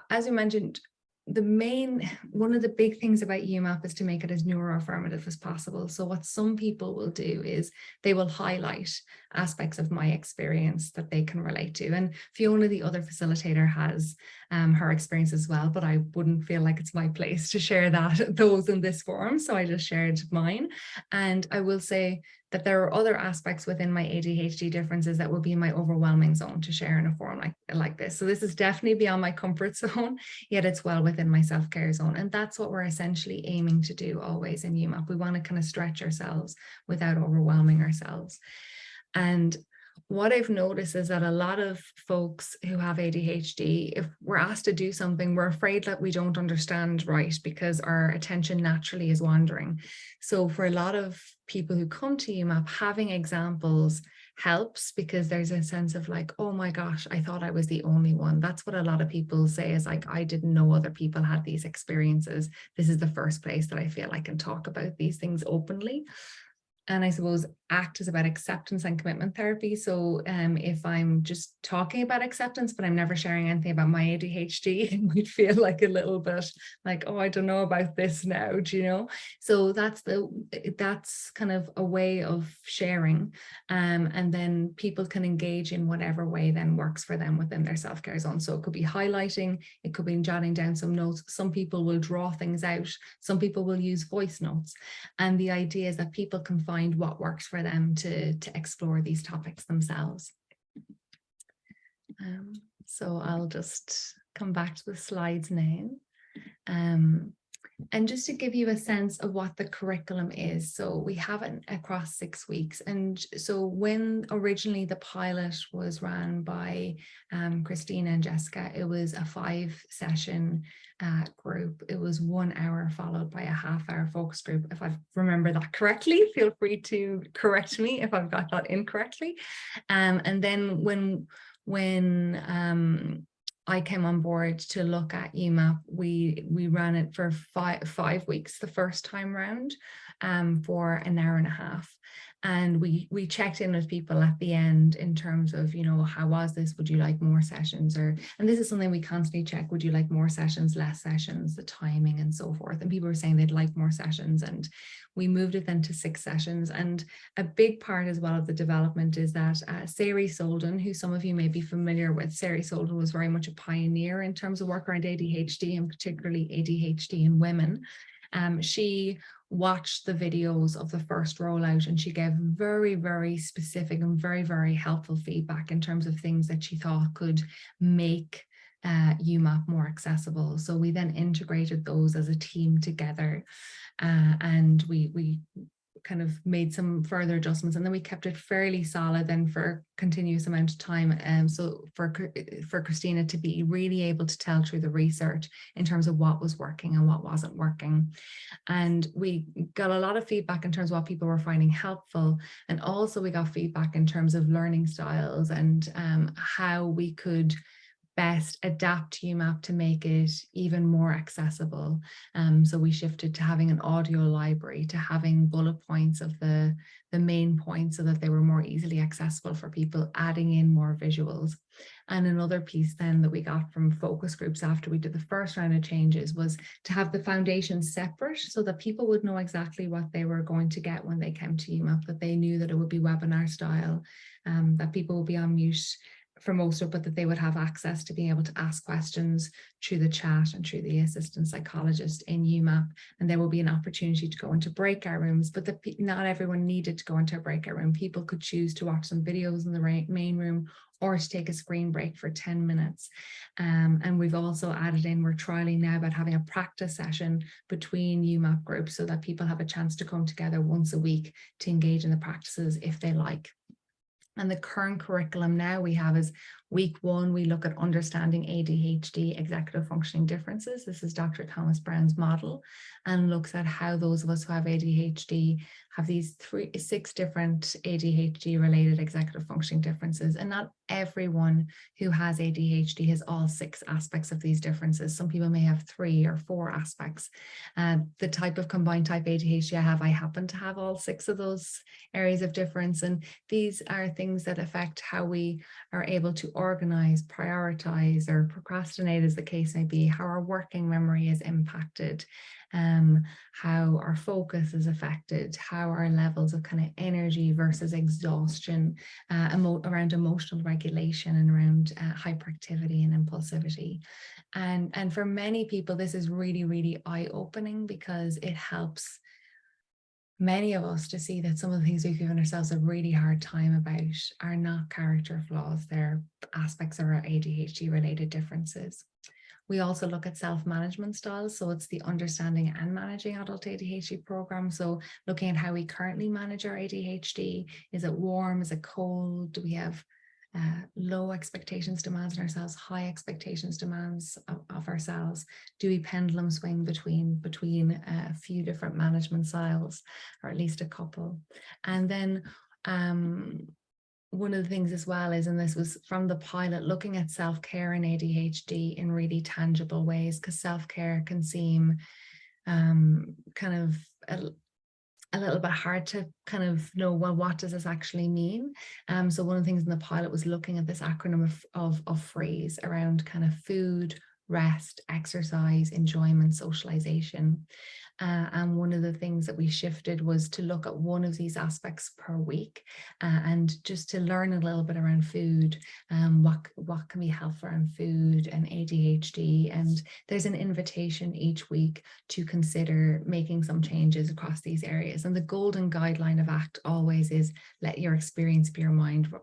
E: as you mentioned, one of the big things about UMAAP is to make it as neuroaffirmative as possible. So what some people will do is they will highlight aspects of my experience that they can relate to. And Fiona, the other facilitator, has her experience as well, but I wouldn't feel like it's my place to share those in this forum. So I just shared mine. And I will say that there are other aspects within my ADHD differences that will be in my overwhelming zone to share in a forum like this. So this is definitely beyond my comfort zone, yet it's well within my self-care zone. And that's what we're essentially aiming to do always in UMAAP. We want to kind of stretch ourselves without overwhelming ourselves. And what I've noticed is that a lot of folks who have ADHD, if we're asked to do something, we're afraid that we don't understand right because our attention naturally is wandering. So for a lot of people who come to UMAAP, having examples helps, because there's a sense of like, oh my gosh, I thought I was the only one. That's what a lot of people say, is like, I didn't know other people had these experiences. This is the first place that I feel I can talk about these things openly. And I suppose ACT is about acceptance and commitment therapy. So if I'm just talking about acceptance, but I'm never sharing anything about my ADHD, it might feel like a little bit like, oh, I don't know about this now, do you know? So that's kind of a way of sharing. And then people can engage in whatever way then works for them within their self-care zone. So it could be highlighting, it could be jotting down some notes. Some people will draw things out. Some people will use voice notes. And the idea is that people can find what works for them to explore these topics themselves. So I'll just come back to the slides now. And just to give you a sense of what the curriculum is, so we have it across 6 weeks. And so when originally the pilot was run by Christina and Jessica, it was a 5-session group. It was 1 hour followed by a half-hour focus group. If I remember that correctly, feel free to correct me if I've got that incorrectly. And then when I came on board to look at UMAAP, we ran it for five weeks the first time round, for an hour and a half. And we checked in with people at the end in terms of, you know, how was this? Would you like more sessions? And this is something we constantly check. Would you like more sessions, less sessions, the timing and so forth? And people were saying they'd like more sessions, and we moved it then to 6 sessions. And a big part as well of the development is that Sari Solden, who some of you may be familiar with, Sari Solden was very much a pioneer in terms of work around ADHD, and particularly ADHD in women. She watched the videos of the first rollout, and she gave very, very specific and very, very helpful feedback in terms of things that she thought could make UMAAP more accessible. So we then integrated those as a team together, and we kind of made some further adjustments, and then we kept it fairly solid then for a continuous amount of time. So for Christina to be really able to tell through the research in terms of what was working and what wasn't working. And we got a lot of feedback in terms of what people were finding helpful. And also we got feedback in terms of learning styles and how we could best adapt UMAAP to make it even more accessible. So we shifted to having an audio library, to having bullet points of the main points so that they were more easily accessible for people, adding in more visuals. And another piece then that we got from focus groups after we did the first round of changes was to have the foundation separate so that people would know exactly what they were going to get when they came to UMAAP, that they knew that it would be webinar style, that people would be on mute for most of it, but that they would have access to being able to ask questions through the chat and through the assistant psychologist in UMAAP. And there will be an opportunity to go into breakout rooms, but not everyone needed to go into a breakout room. People could choose to watch some videos in the main room or to take a screen break for 10 minutes. And we've also added in, we're trialing now about having a practice session between UMAAP groups so that people have a chance to come together once a week to engage in the practices if they like. And the current curriculum now we have is week 1, we look at understanding ADHD executive functioning differences. This is Dr. Thomas Brown's model, and looks at how those of us who have ADHD have these 6 different ADHD related executive functioning differences. And not everyone who has ADHD has all 6 aspects of these differences. Some people may have 3 or 4 aspects. The type of combined type ADHD I happen to have all 6 of those areas of difference. And these are things that affect how we are able to organize, prioritize, or procrastinate, as the case may be, how our working memory is impacted, how our focus is affected, how our levels of kind of energy versus exhaustion, around emotional regulation and around hyperactivity and impulsivity. And for many people, this is really, really eye-opening, because it helps many of us to see that some of the things we've given ourselves a really hard time about are not character flaws, they're aspects of our ADHD related differences. We also look at self-management styles. So it's the understanding and managing adult ADHD program. So looking at how we currently manage our ADHD. Is it warm? Is it cold? Do we have low expectations, demands on ourselves, high expectations, demands of ourselves? Do we pendulum swing between a few different management styles, or at least a couple? And then one of the things as well is, and this was from the pilot, looking at self-care and ADHD in really tangible ways, because self-care can seem kind of a little bit hard to kind of know, well, what does this actually mean? So one of the things in the pilot was looking at this acronym of phrase around kind of food, rest, exercise, enjoyment, socialization. And one of the things that we shifted was to look at one of these aspects per week, and just to learn a little bit around food, what can be helpful around food and ADHD. And there's an invitation each week to consider making some changes across these areas. And the golden guideline of ACT always is, let your experience be your mind,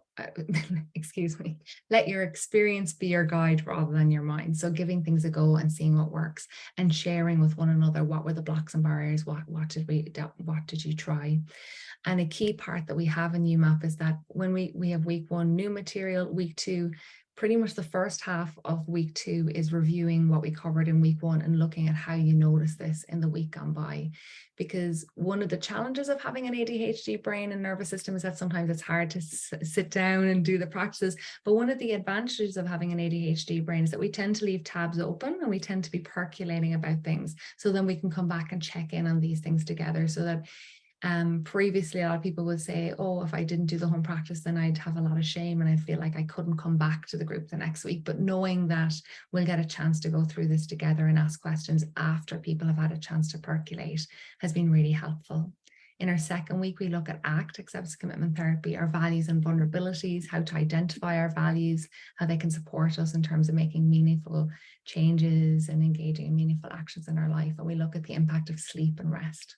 E: excuse me, let your experience be your guide rather than your mind. So giving things a go and seeing what works, and sharing with one another what were the blocks and barriers, what did you try. And a key part that we have in UMAAP is that when we have week 1 new material, week 2, pretty much the first half of week 2 is reviewing what we covered in week 1 and looking at how you notice this in the week gone by. Because one of the challenges of having an ADHD brain and nervous system is that sometimes it's hard to sit down and do the practices. But one of the advantages of having an ADHD brain is that we tend to leave tabs open, and we tend to be percolating about things. So then we can come back and check in on these things together, so that previously a lot of people would say, oh, if I didn't do the home practice, then I'd have a lot of shame and I feel like I couldn't come back to the group the next week. But knowing that we'll get a chance to go through this together and ask questions after people have had a chance to percolate has been really helpful. In our second week, we look at ACT, Acceptance Commitment Therapy, our values and vulnerabilities, how to identify our values, how they can support us in terms of making meaningful changes and engaging in meaningful actions in our life. And we look at the impact of sleep and rest.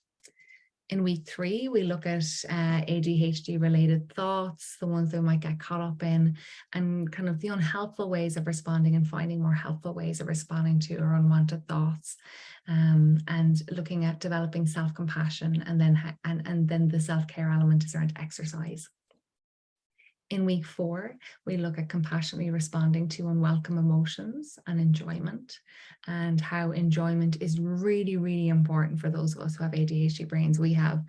E: In week 3, we look at ADHD related thoughts, the ones that we might get caught up in, and kind of the unhelpful ways of responding, and finding more helpful ways of responding to our unwanted thoughts, and looking at developing self-compassion, and then the self-care element is around exercise. In week 4, we look at compassionately responding to unwelcome emotions and enjoyment, and how enjoyment is really, really important for those of us who have ADHD brains. We have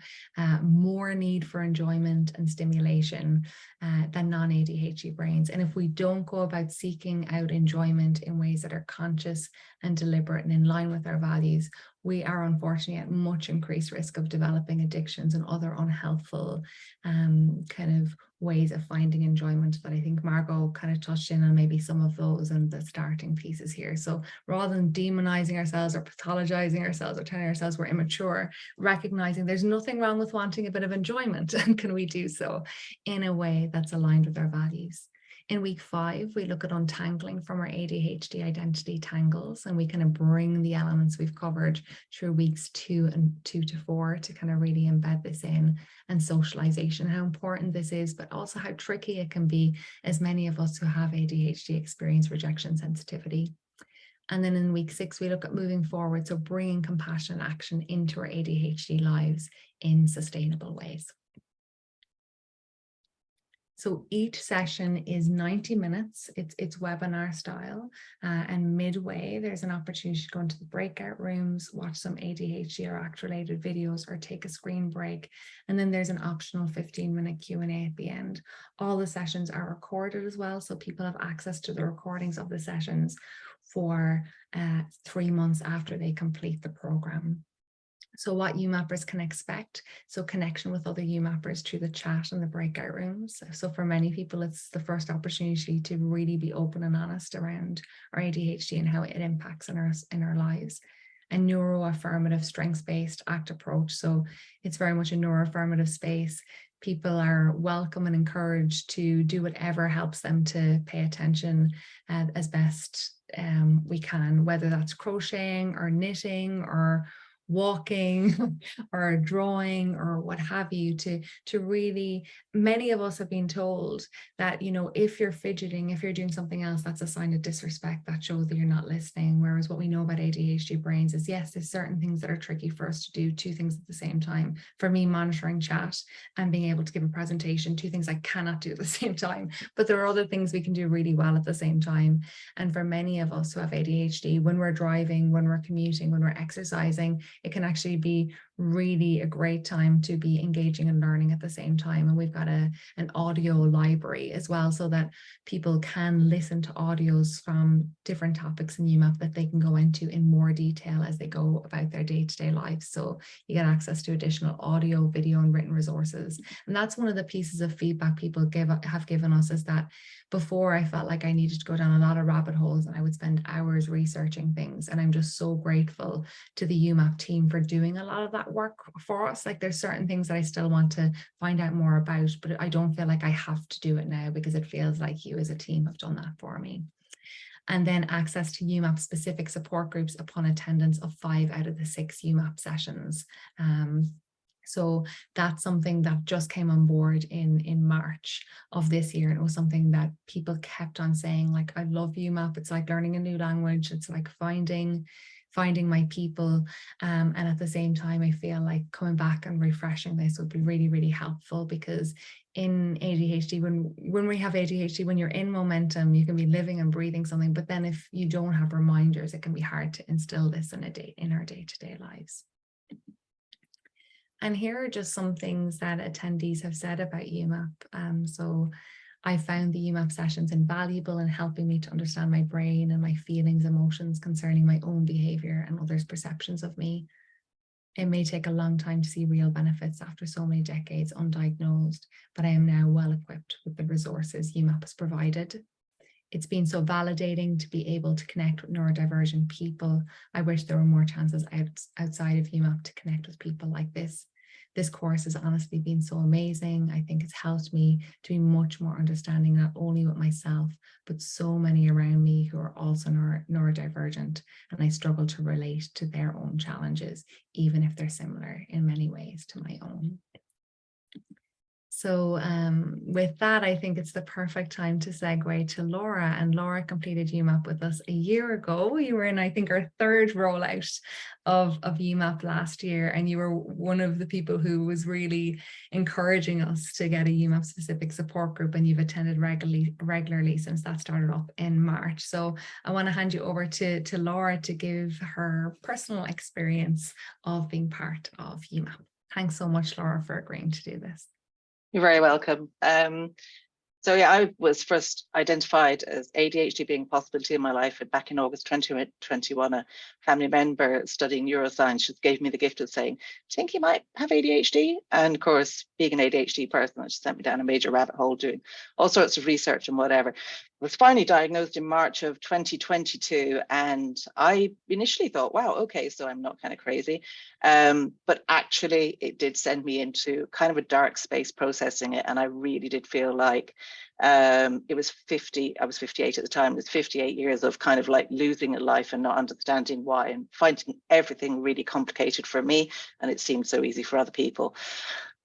E: more need for enjoyment and stimulation than non-ADHD brains. And if we don't go about seeking out enjoyment in ways that are conscious and deliberate and in line with our values, we are unfortunately at much increased risk of developing addictions and other unhelpful kind of ways of finding enjoyment that I think Margo kind of touched in on maybe some of those and the starting pieces here. So rather than demonizing ourselves or pathologizing ourselves or telling ourselves we're immature, recognizing there's nothing wrong with wanting a bit of enjoyment, and can we do so in a way that's aligned with our values. In week 5, we look at untangling from our ADHD identity tangles, and we kind of bring the elements we've covered through weeks 2 to 4 to kind of really embed this in, and socialization, how important this is, but also how tricky it can be, as many of us who have ADHD experience rejection sensitivity. And then in week 6, we look at moving forward, so bringing compassion and action into our ADHD lives in sustainable ways. So each session is 90 minutes. It's webinar style, and midway there's an opportunity to go into the breakout rooms, watch some ADHD or ACT related videos, or take a screen break. And then there's an optional 15-minute Q&A at the end. All the sessions are recorded as well, so people have access to the recordings of the sessions for 3 months after they complete the program. So what UMAPers can expect, so connection with other UMAPers through the chat and the breakout rooms. So for many people, it's the first opportunity to really be open and honest around our ADHD and how it impacts in our lives. A neuroaffirmative, strengths-based ACT approach. So it's very much a neuroaffirmative space. People are welcome and encouraged to do whatever helps them to pay attention as best we can, whether that's crocheting or knitting or walking or drawing or what have you, to really, many of us have been told that, you know, if you're fidgeting, if you're doing something else, that's a sign of disrespect, that shows that you're not listening. Whereas what we know about ADHD brains is, yes, there's certain things that are tricky for us to do, two things at the same time. For me, monitoring chat and being able to give a presentation, two things I cannot do at the same time, but there are other things we can do really well at the same time. And for many of us who have ADHD, when we're driving, when we're commuting, when we're exercising, it can actually be really a great time to be engaging and learning at the same time. And we've got an audio library as well, so that people can listen to audios from different topics in UMAAP that they can go into in more detail as they go about their day-to-day lives. So you get access to additional audio, video, and written resources. And that's one of the pieces of feedback people have given us, is that before I felt like I needed to go down a lot of rabbit holes and I would spend hours researching things. And I'm just so grateful to the UMAAP team for doing a lot of that work for us. Like, there's certain things that I still want to find out more about, but I don't feel like I have to do it now, because it feels like you as a team have done that for me. And then access to UMAAP specific support groups upon attendance of 5 out of the 6 UMAAP sessions. So that's something that just came on board in March of this year. And it was something that people kept on saying, like, I love UMAAP. It's like learning a new language. It's like finding my people. And at the same time, I feel like coming back and refreshing this would be really, really helpful, because in ADHD, when we have ADHD, when you're in momentum, you can be living and breathing something. But then if you don't have reminders, it can be hard to instill this in our day-to-day lives. And here are just some things that attendees have said about UMAAP. So I found the UMAAP sessions invaluable in helping me to understand my brain and my feelings, emotions concerning my own behavior and others' perceptions of me. It may take a long time to see real benefits after so many decades undiagnosed, but I am now well equipped with the resources UMAAP has provided. It's been so validating to be able to connect with neurodivergent people. I wish there were more chances outside of UMAAP to connect with people like this. This course has honestly been so amazing. I think it's helped me to be much more understanding, not only with myself, but so many around me who are also neurodivergent, and I struggle to relate to their own challenges, even if they're similar in many ways to my own. So with that, I think it's the perfect time to segue to Laura. And Laura completed UMAAP with us a year ago. You were in, I think, our 3rd rollout of UMAAP last year. And you were one of the people who was really encouraging us to get a UMAAP specific support group. And you've attended regularly since that started up in March. So I want to hand you over to Laura to give her personal experience of being part of UMAAP. Thanks so much, Laura, for agreeing to do this.
F: You're very welcome. So yeah, I was first identified as ADHD being a possibility in my life back in August 2021. A family member studying neuroscience just gave me the gift of saying, "I think you might have ADHD." And of course, being an ADHD person, it just sent me down a major rabbit hole doing all sorts of research and whatever. I was finally diagnosed in March of 2022. And I initially thought, wow, okay, so I'm not kind of crazy. But actually, it did send me into kind of a dark space processing it. And I really did feel like it was 50, I was 58 at the time, it was 58 years of kind of like losing a life and not understanding why, and finding everything really complicated for me, and it seemed so easy for other people.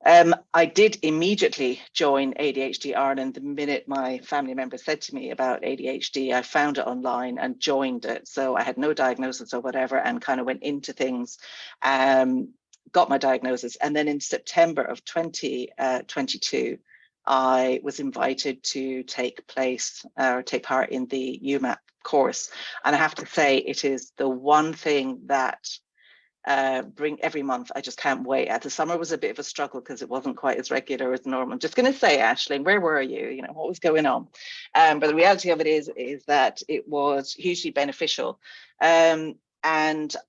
F: I did immediately join ADHD Ireland the minute my family member said to me about ADHD. I found it online and joined it. So I had no diagnosis or whatever, and kind of went into things, got my diagnosis. And then in September of 2022, I was invited to take part in the UMAAP course. And I have to say, it is the one thing that bring every month. I just can't wait. The summer was a bit of a struggle because it wasn't quite as regular as normal. I'm just going to say, Aisling, where were you? You know, what was going on? But the reality of it is that it was hugely beneficial. And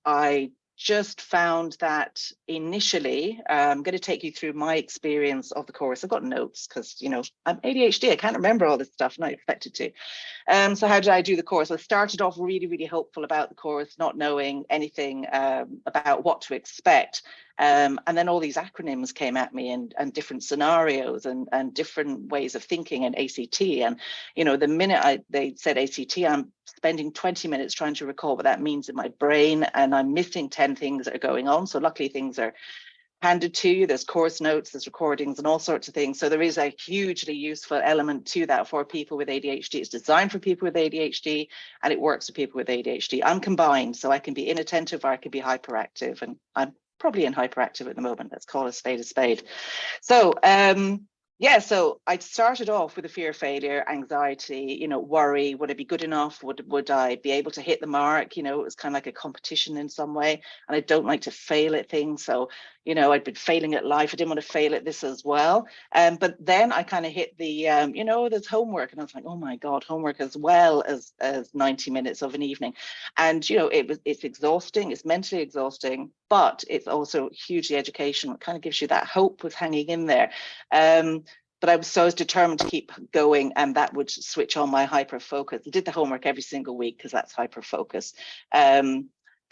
F: I just found that initially, I'm going to take you through my experience of the course. I've got notes because, you know, I'm ADHD. I can't remember all this stuff, not expected to. So how did I do the course? I started off really, really hopeful about the course, not knowing anything about what to expect. And then all these acronyms came at me, and different scenarios and different ways of thinking, and ACT. And, you know, the minute they said ACT, I'm spending 20 minutes trying to recall what that means in my brain, and I'm missing 10 things that are going on. So luckily things are handed to you. There's course notes, there's recordings and all sorts of things. So there is a hugely useful element to that for people with ADHD. It's designed for people with ADHD, and it works for people with ADHD. I'm combined, so I can be inattentive or I can be hyperactive, and I'm probably in hyperactive at the moment. Let's call a spade a spade. So yeah, so I started off with a fear of failure, anxiety, you know, worry. Would I be good enough? Would I be able to hit the mark? You know, it was kind of like a competition in some way. And I don't like to fail at things. So, you know, I'd been failing at life. I didn't want to fail at this as well. But then I kind of hit the, you know, there's homework. And I was like, oh my God, homework as well as 90 minutes of an evening. And, you know, it's exhausting. It's mentally exhausting, but it's also hugely educational. It kind of gives you that hope with hanging in there. But I was determined to keep going, and that would switch on my hyper focus. I did the homework every single week because that's hyper focus.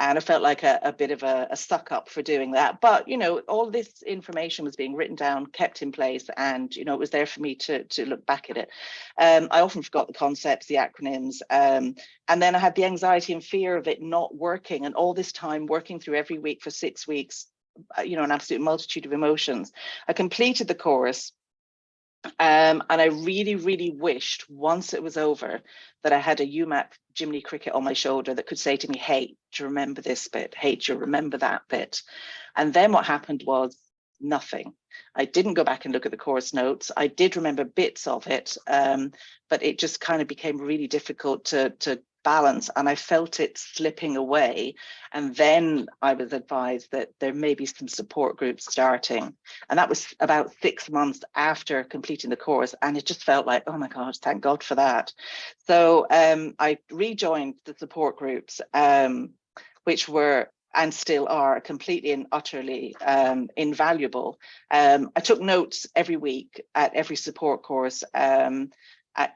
F: And I felt like a bit of a suck up for doing that. But, you know, all this information was being written down, kept in place, and, you know, it was there for me to look back at it. I often forgot the concepts, the acronyms, and then I had the anxiety and fear of it not working. And all this time working through every week for 6 weeks, you know, an absolute multitude of emotions. I completed the course. And I really, really wished once it was over that I had a UMAAP Jiminy Cricket on my shoulder that could say to me, hey, do you remember this bit? Hey, do you remember that bit? And then what happened was nothing. I didn't go back and look at the course notes. I did remember bits of it, but it just kind of became really difficult to balance, and I felt it slipping away. And then I was advised that there may be some support groups starting, and that was about 6 months after completing the course, and it just felt like, oh my God, thank God for that. So I rejoined the support groups, which were and still are completely and utterly invaluable. I took notes every week at every support course,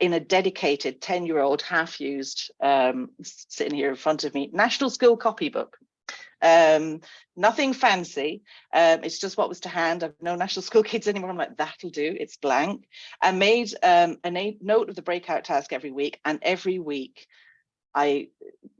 F: in a dedicated 10-year-old half-used, sitting here in front of me, National School copybook. Nothing fancy. It's just what was to hand. I've no national school kids anymore. I'm like, that'll do. It's blank. I made a note of the breakout task every week, and every week I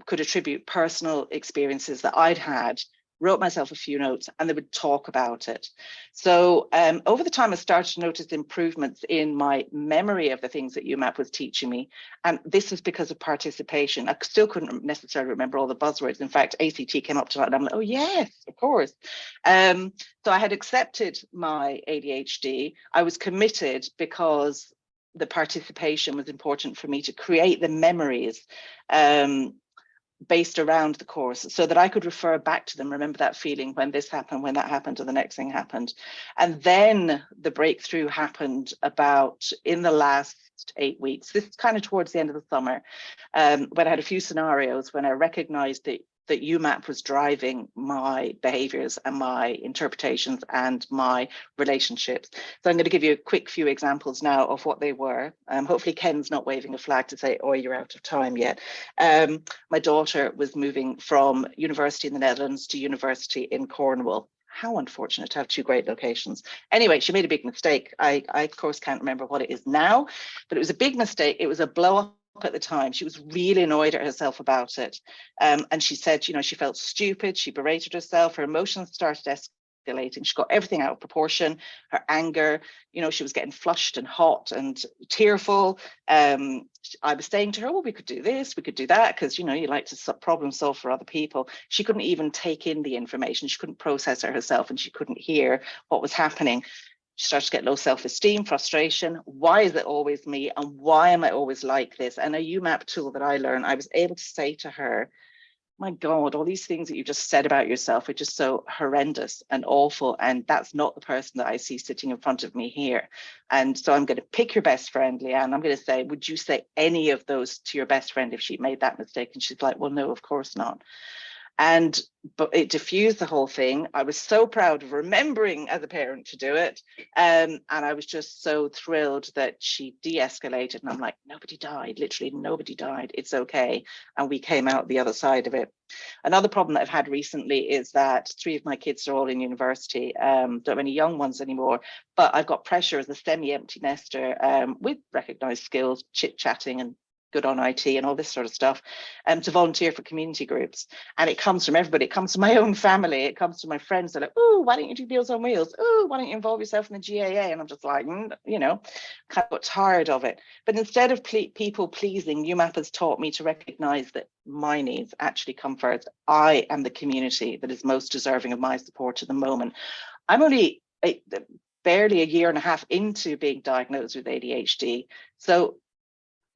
F: could attribute personal experiences that I'd had, wrote myself a few notes, and they would talk about it. So over the time, I started to notice improvements in my memory of the things that UMAAP was teaching me. And this was because of participation. I still couldn't necessarily remember all the buzzwords. In fact, ACT came up tonight and I'm like, oh yes, of course. So I had accepted my ADHD. I was committed because the participation was important for me to create the memories based around the course so that I could refer back to them, remember that feeling when this happened, when that happened, or the next thing happened. And then the breakthrough happened about in the last 8 weeks. This is kind of towards the end of the summer, when I had a few scenarios when I recognized that UMAAP was driving my behaviors and my interpretations and my relationships. So I'm going to give you a quick few examples now of what they were. Hopefully Ken's not waving a flag to say, oh, you're out of time yet. My daughter was moving from university in the Netherlands to university in Cornwall. How unfortunate to have two great locations. Anyway, she made a big mistake. I of course can't remember what it is now, but it was a big mistake. It was a blow up at the time. She was really annoyed at herself about it. And she said, you know, she felt stupid. She berated herself. Her emotions started escalating. She got everything out of proportion. Her anger, you know, she was getting flushed and hot and tearful. I was saying to her, well, we could do this, we could do that, because, you know, you like to problem solve for other people. She couldn't even take in the information. She couldn't process it herself, and she couldn't hear what was happening. She started to get low self-esteem, frustration. Why is it always me? And why am I always like this? And a UMAAP tool that I learned, I was able to say to her, my God, all these things that you just said about yourself are just so horrendous and awful. And that's not the person that I see sitting in front of me here. And so I'm going to pick your best friend, Leanne. I'm going to say, would you say any of those to your best friend if she made that mistake? And she's like, well, no, of course not. But it diffused the whole thing. I was so proud of remembering as a parent to do it. And I was just so thrilled that she de-escalated. And I'm like, nobody died, literally nobody died. It's okay. And we came out the other side of it. Another problem that I've had recently is that 3 of my kids are all in university. Don't have any young ones anymore, but I've got pressure as a semi-empty nester with recognized skills, chit-chatting and good on IT and all this sort of stuff, to volunteer for community groups. And it comes from everybody. It comes from my own family. It comes from my friends. They're like, oh, why don't you do Meals on Wheels? Oh, why don't you involve yourself in the GAA? And I'm just like, you know, kind of got tired of it. But instead of people pleasing, UMAAP has taught me to recognize that my needs actually come first. I am the community that is most deserving of my support at the moment. I'm only barely a year and a half into being diagnosed with ADHD. So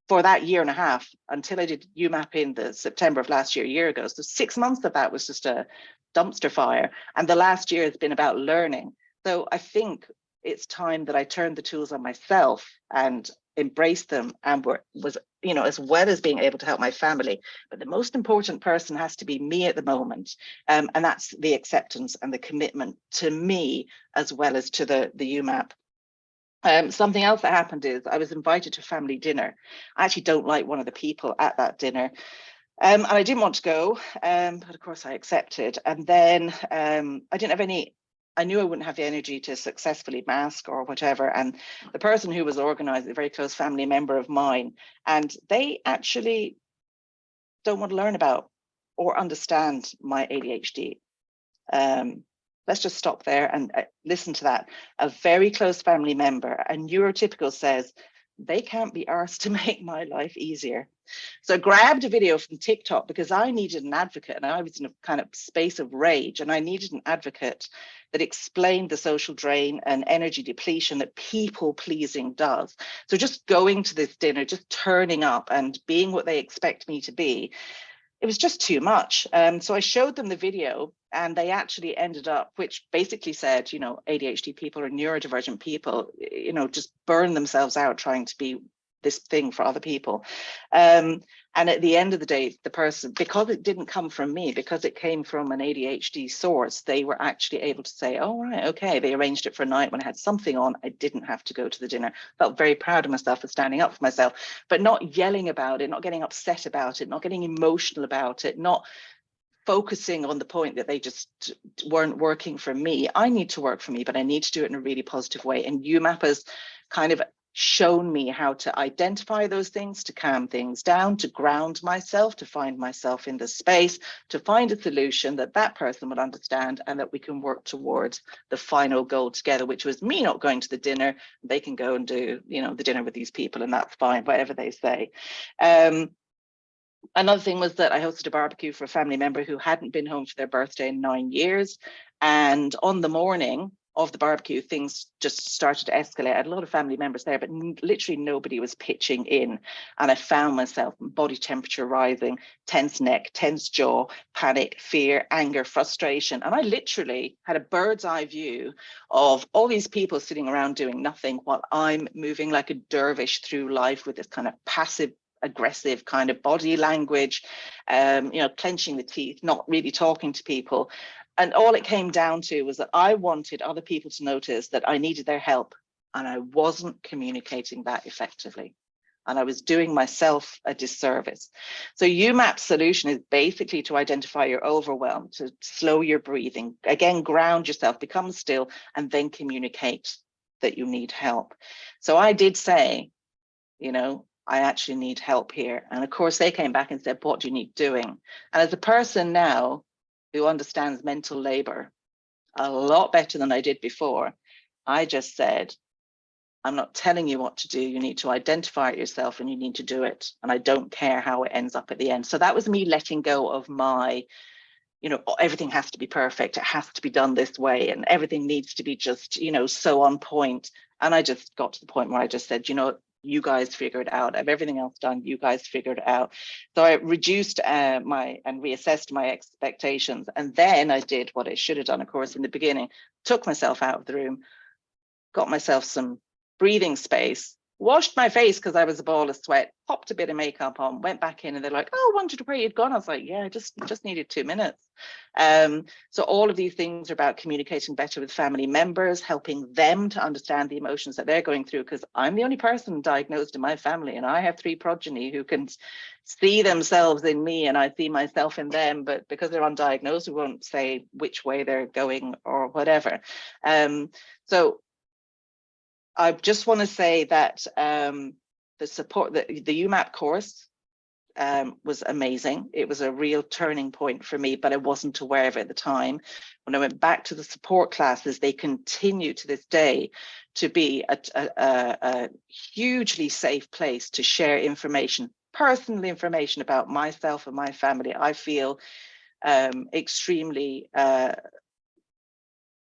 F: for that year and a half, until I did UMAAP in the September of last year, a year ago. So 6 months of that was just a dumpster fire. And the last year has been about learning. So I think it's time that I turned the tools on myself and embraced them and was, you know, as well as being able to help my family. But the most important person has to be me at the moment. And that's the acceptance and the commitment to me, as well as to the UMAAP. Something else that happened is I was invited to family dinner. I actually don't like one of the people at that dinner. And I didn't want to go, but of course I accepted. And then I didn't have any, I knew I wouldn't have the energy to successfully mask or whatever. And the person who was organizing, a very close family member of mine, and they actually don't want to learn about or understand my ADHD. Let's just stop there and listen to that. A very close family member, a neurotypical, says, they can't be arsed to make my life easier. So I grabbed a video from TikTok because I needed an advocate, and I was in a kind of space of rage, and I needed an advocate that explained the social drain and energy depletion that people pleasing does. So just going to this dinner, just turning up and being what they expect me to be, it was just too much. So I showed them the video, and they actually ended up, which basically said, you know, ADHD people or neurodivergent people, you know, just burn themselves out trying to be this thing for other people. And at the end of the day, the person, because it didn't come from me, because it came from an ADHD source, they were actually able to say, oh, right, okay. They arranged it for a night when I had something on. I didn't have to go to the dinner. Felt very proud of myself for standing up for myself, but not yelling about it, not getting upset about it, not getting emotional about it, not focusing on the point that they just weren't working for me. I need to work for me, but I need to do it in a really positive way. And UMAAP has kind of shown me how to identify those things, to calm things down, to ground myself, to find myself in the space, to find a solution that that person would understand, and that we can work towards the final goal together, which was me not going to the dinner. They can go and do, you know, the dinner with these people, and that's fine, whatever they say. Another thing was that I hosted a barbecue for a family member who hadn't been home for their birthday in 9 years. And on the morning of the barbecue, things just started to escalate. I had a lot of family members there, but literally nobody was pitching in. And I found myself body temperature rising, tense neck, tense jaw, panic, fear, anger, frustration. And I literally had a bird's eye view of all these people sitting around doing nothing while I'm moving like a dervish through life with this kind of passive aggressive kind of body language, you know, clenching the teeth, not really talking to people. And all it came down to was that I wanted other people to notice that I needed their help, and I wasn't communicating that effectively. And I was doing myself a disservice. So UMAAP's solution is basically to identify your overwhelm, to slow your breathing, again, ground yourself, become still, and then communicate that you need help. So I did say, you know, I actually need help here. And of course, they came back and said, what do you need doing? And as a person now who understands mental labor a lot better than I did before, I just said, I'm not telling you what to do. You need to identify it yourself and you need to do it. And I don't care how it ends up at the end. So that was me letting go of my, you know, everything has to be perfect. It has to be done this way. And everything needs to be just, you know, so on point. And I just got to the point where I just said, you know, you guys figure it out. I have everything else done. You guys figured it out. So I reduced and reassessed my expectations. And then I did what I should have done, of course, in the beginning, took myself out of the room, got myself some breathing space, washed my face because I was a ball of sweat, popped a bit of makeup on, went back in, and they're like, oh, wondered where you'd gone. I was like, yeah, I just needed 2 minutes. So all of these things are about communicating better with family members, helping them to understand the emotions that they're going through, because I'm the only person diagnosed in my family, and I have 3 progeny who can see themselves in me and I see myself in them, but because they're undiagnosed, we won't say which way they're going or whatever. So I just want to say that the support, the UMAAP course was amazing. It was a real turning point for me, but I wasn't aware of it at the time. When I went back to the support classes, they continue to this day to be a hugely safe place to share information, personal information about myself and my family. I feel extremely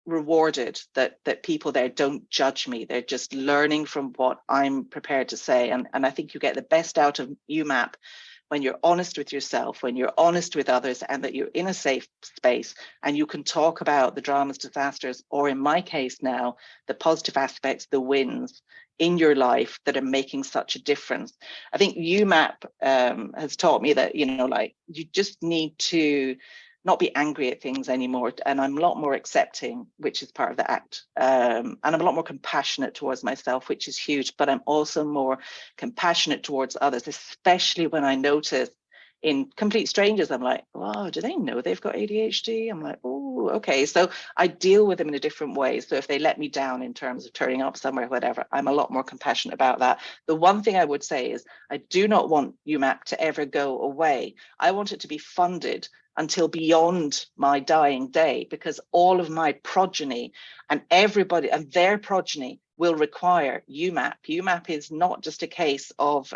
F: rewarded that people there don't judge me. They're just learning from what I'm prepared to say. And I think you get the best out of UMAAP when you're honest with yourself, when you're honest with others, and that you're in a safe space and you can talk about the dramas, disasters, or in my case now, the positive aspects, the wins in your life that are making such a difference. I think UMAAP has taught me that, you know, like, you just need to not be angry at things anymore. And I'm a lot more accepting, which is part of the ACT. And I'm a lot more compassionate towards myself, which is huge, but I'm also more compassionate towards others, especially when I notice in complete strangers, I'm like, wow, do they know they've got ADHD? I'm like, oh, okay. So I deal with them in a different way. So if they let me down in terms of turning up somewhere, whatever, I'm a lot more compassionate about that. The one thing I would say is I do not want UMAAP to ever go away. I want it to be funded until beyond my dying day, because all of my progeny and everybody and their progeny will require UMAAP. UMAAP is not just a case of,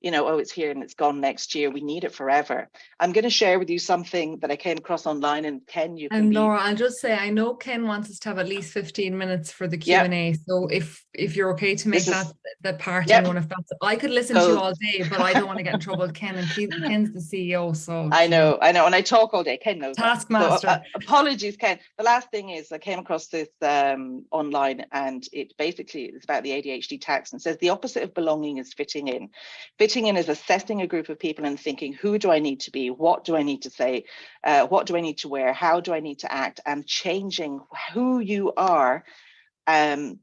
F: you know, oh, it's here and it's gone next year. We need it forever. I'm going to share with you something that I came across online, and Ken, you can
E: And Laura, I'll just say, I know Ken wants us to have at least 15 minutes for the Q&A. So if you're okay to make that the parting one, if that's, I could listen to you all day, but I don't want to get in trouble with Ken, and Ken's the CEO. So
F: I know, and I talk all day. Ken knows.
E: Taskmaster.
F: So, apologies, Ken. The last thing is I came across this online, and it basically is about the ADHD tax, and says the opposite of belonging is fitting in. Fitting in is assessing a group of people and thinking, who do I need to be? What do I need to say? What do I need to wear? How do I need to act? And changing who you are. And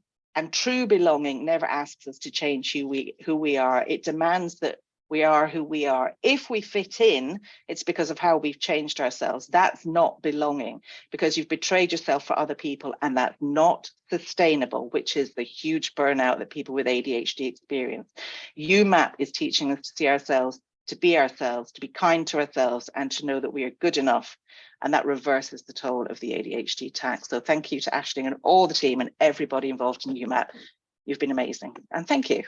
F: true belonging never asks us to change who we are. It demands that we are who we are. If we fit in, it's because of how we've changed ourselves. That's not belonging, because you've betrayed yourself for other people, and that's not sustainable, which is the huge burnout that people with ADHD experience. UMAAP is teaching us to see ourselves, to be kind to ourselves, and to know that we are good enough. And that reverses the toll of the ADHD tax. So thank you to Aisling and all the team and everybody involved in UMAAP. You've been amazing. And thank you.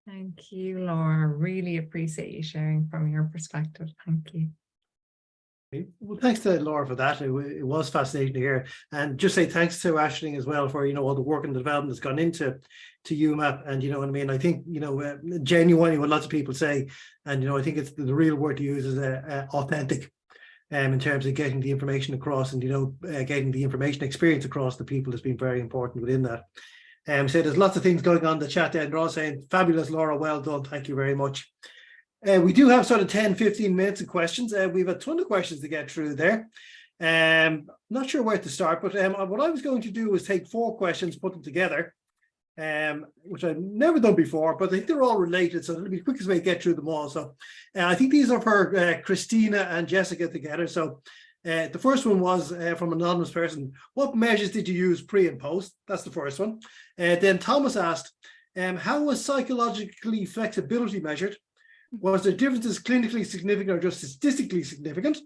E: Thank you, Laura. Really appreciate you sharing from your perspective. Thank you.
A: Well, thanks to Laura for that. It was fascinating to hear, and just say thanks to Aisling as well for, you know, all the work and the development that's gone into UMAAP. And you know what I mean, I think, you know, genuinely what lots of people say, and you know, I think it's the real word to use is authentic, in terms of getting the information across, and you know, getting the information experience across to people has been very important within that. So there's lots of things going on in the chat there, and they're all saying fabulous, Laura, well done, thank you very much. We do have sort of 10-15 minutes of questions. We have a ton of questions to get through there. Not sure where to start, but what I was going to do was take 4 questions, put them together, which I've never done before, but I think they're all related, so it'll be the quickest way to get through them all. So I think these are for Christina and Jessica together. So the first one was from an anonymous person. What measures did you use pre and post? That's the first one. Then Thomas asked, how was psychologically flexibility measured? Was there differences clinically significant or just statistically significant?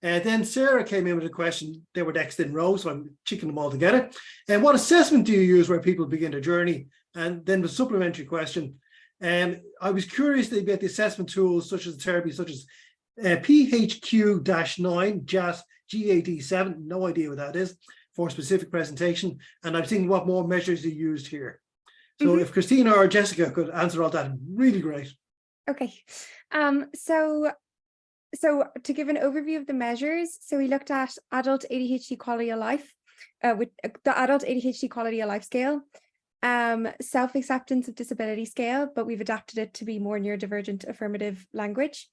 A: Then Sarah came in with a question. They were next in row, so I'm checking them all together. And what assessment do you use where people begin their journey? And then the supplementary question. I was curious about the assessment tools such as therapy, such as PHQ-9, JAS, GAD-7, no idea what that is, for specific presentation. And I'm thinking what more measures you used here. So if Christina or Jessica could answer all that, really great.
D: Okay, so to give an overview of the measures, so we looked at adult ADHD quality of life with the adult ADHD quality of life scale. self-acceptance of disability scale, but we've adapted it to be more neurodivergent affirmative language.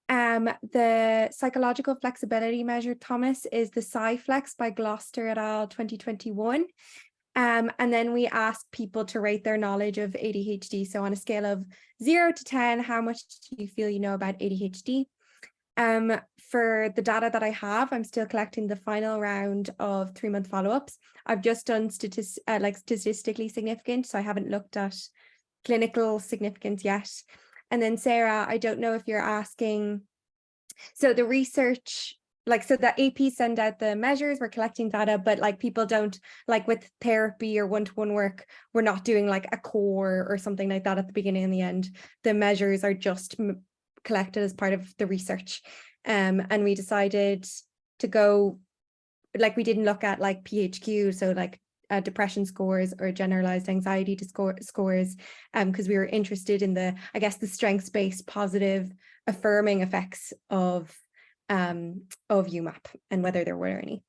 D: The psychological flexibility measure, Thomas, is the PsyFlex by Gloucester et al. 2021. And then we ask people to rate their knowledge of ADHD. So on a scale of 0 to 10, how much do you feel you know about ADHD? For the data that I have, I'm still collecting the final round of 3-month follow-ups. I've just done statistically significant, so I haven't looked at clinical significance yet. And then Sarah, I don't know if you're asking, so the research, so the AP send out the measures, we're collecting data, but people don't, with therapy or one-to-one work, we're not doing a core or something like that at the beginning and the end. The measures are just collected as part of the research. And we decided to go, we didn't look at PHQ, so depression scores or generalized anxiety scores, because we were interested in the strengths-based positive affirming effects of UMAAP and whether there were any.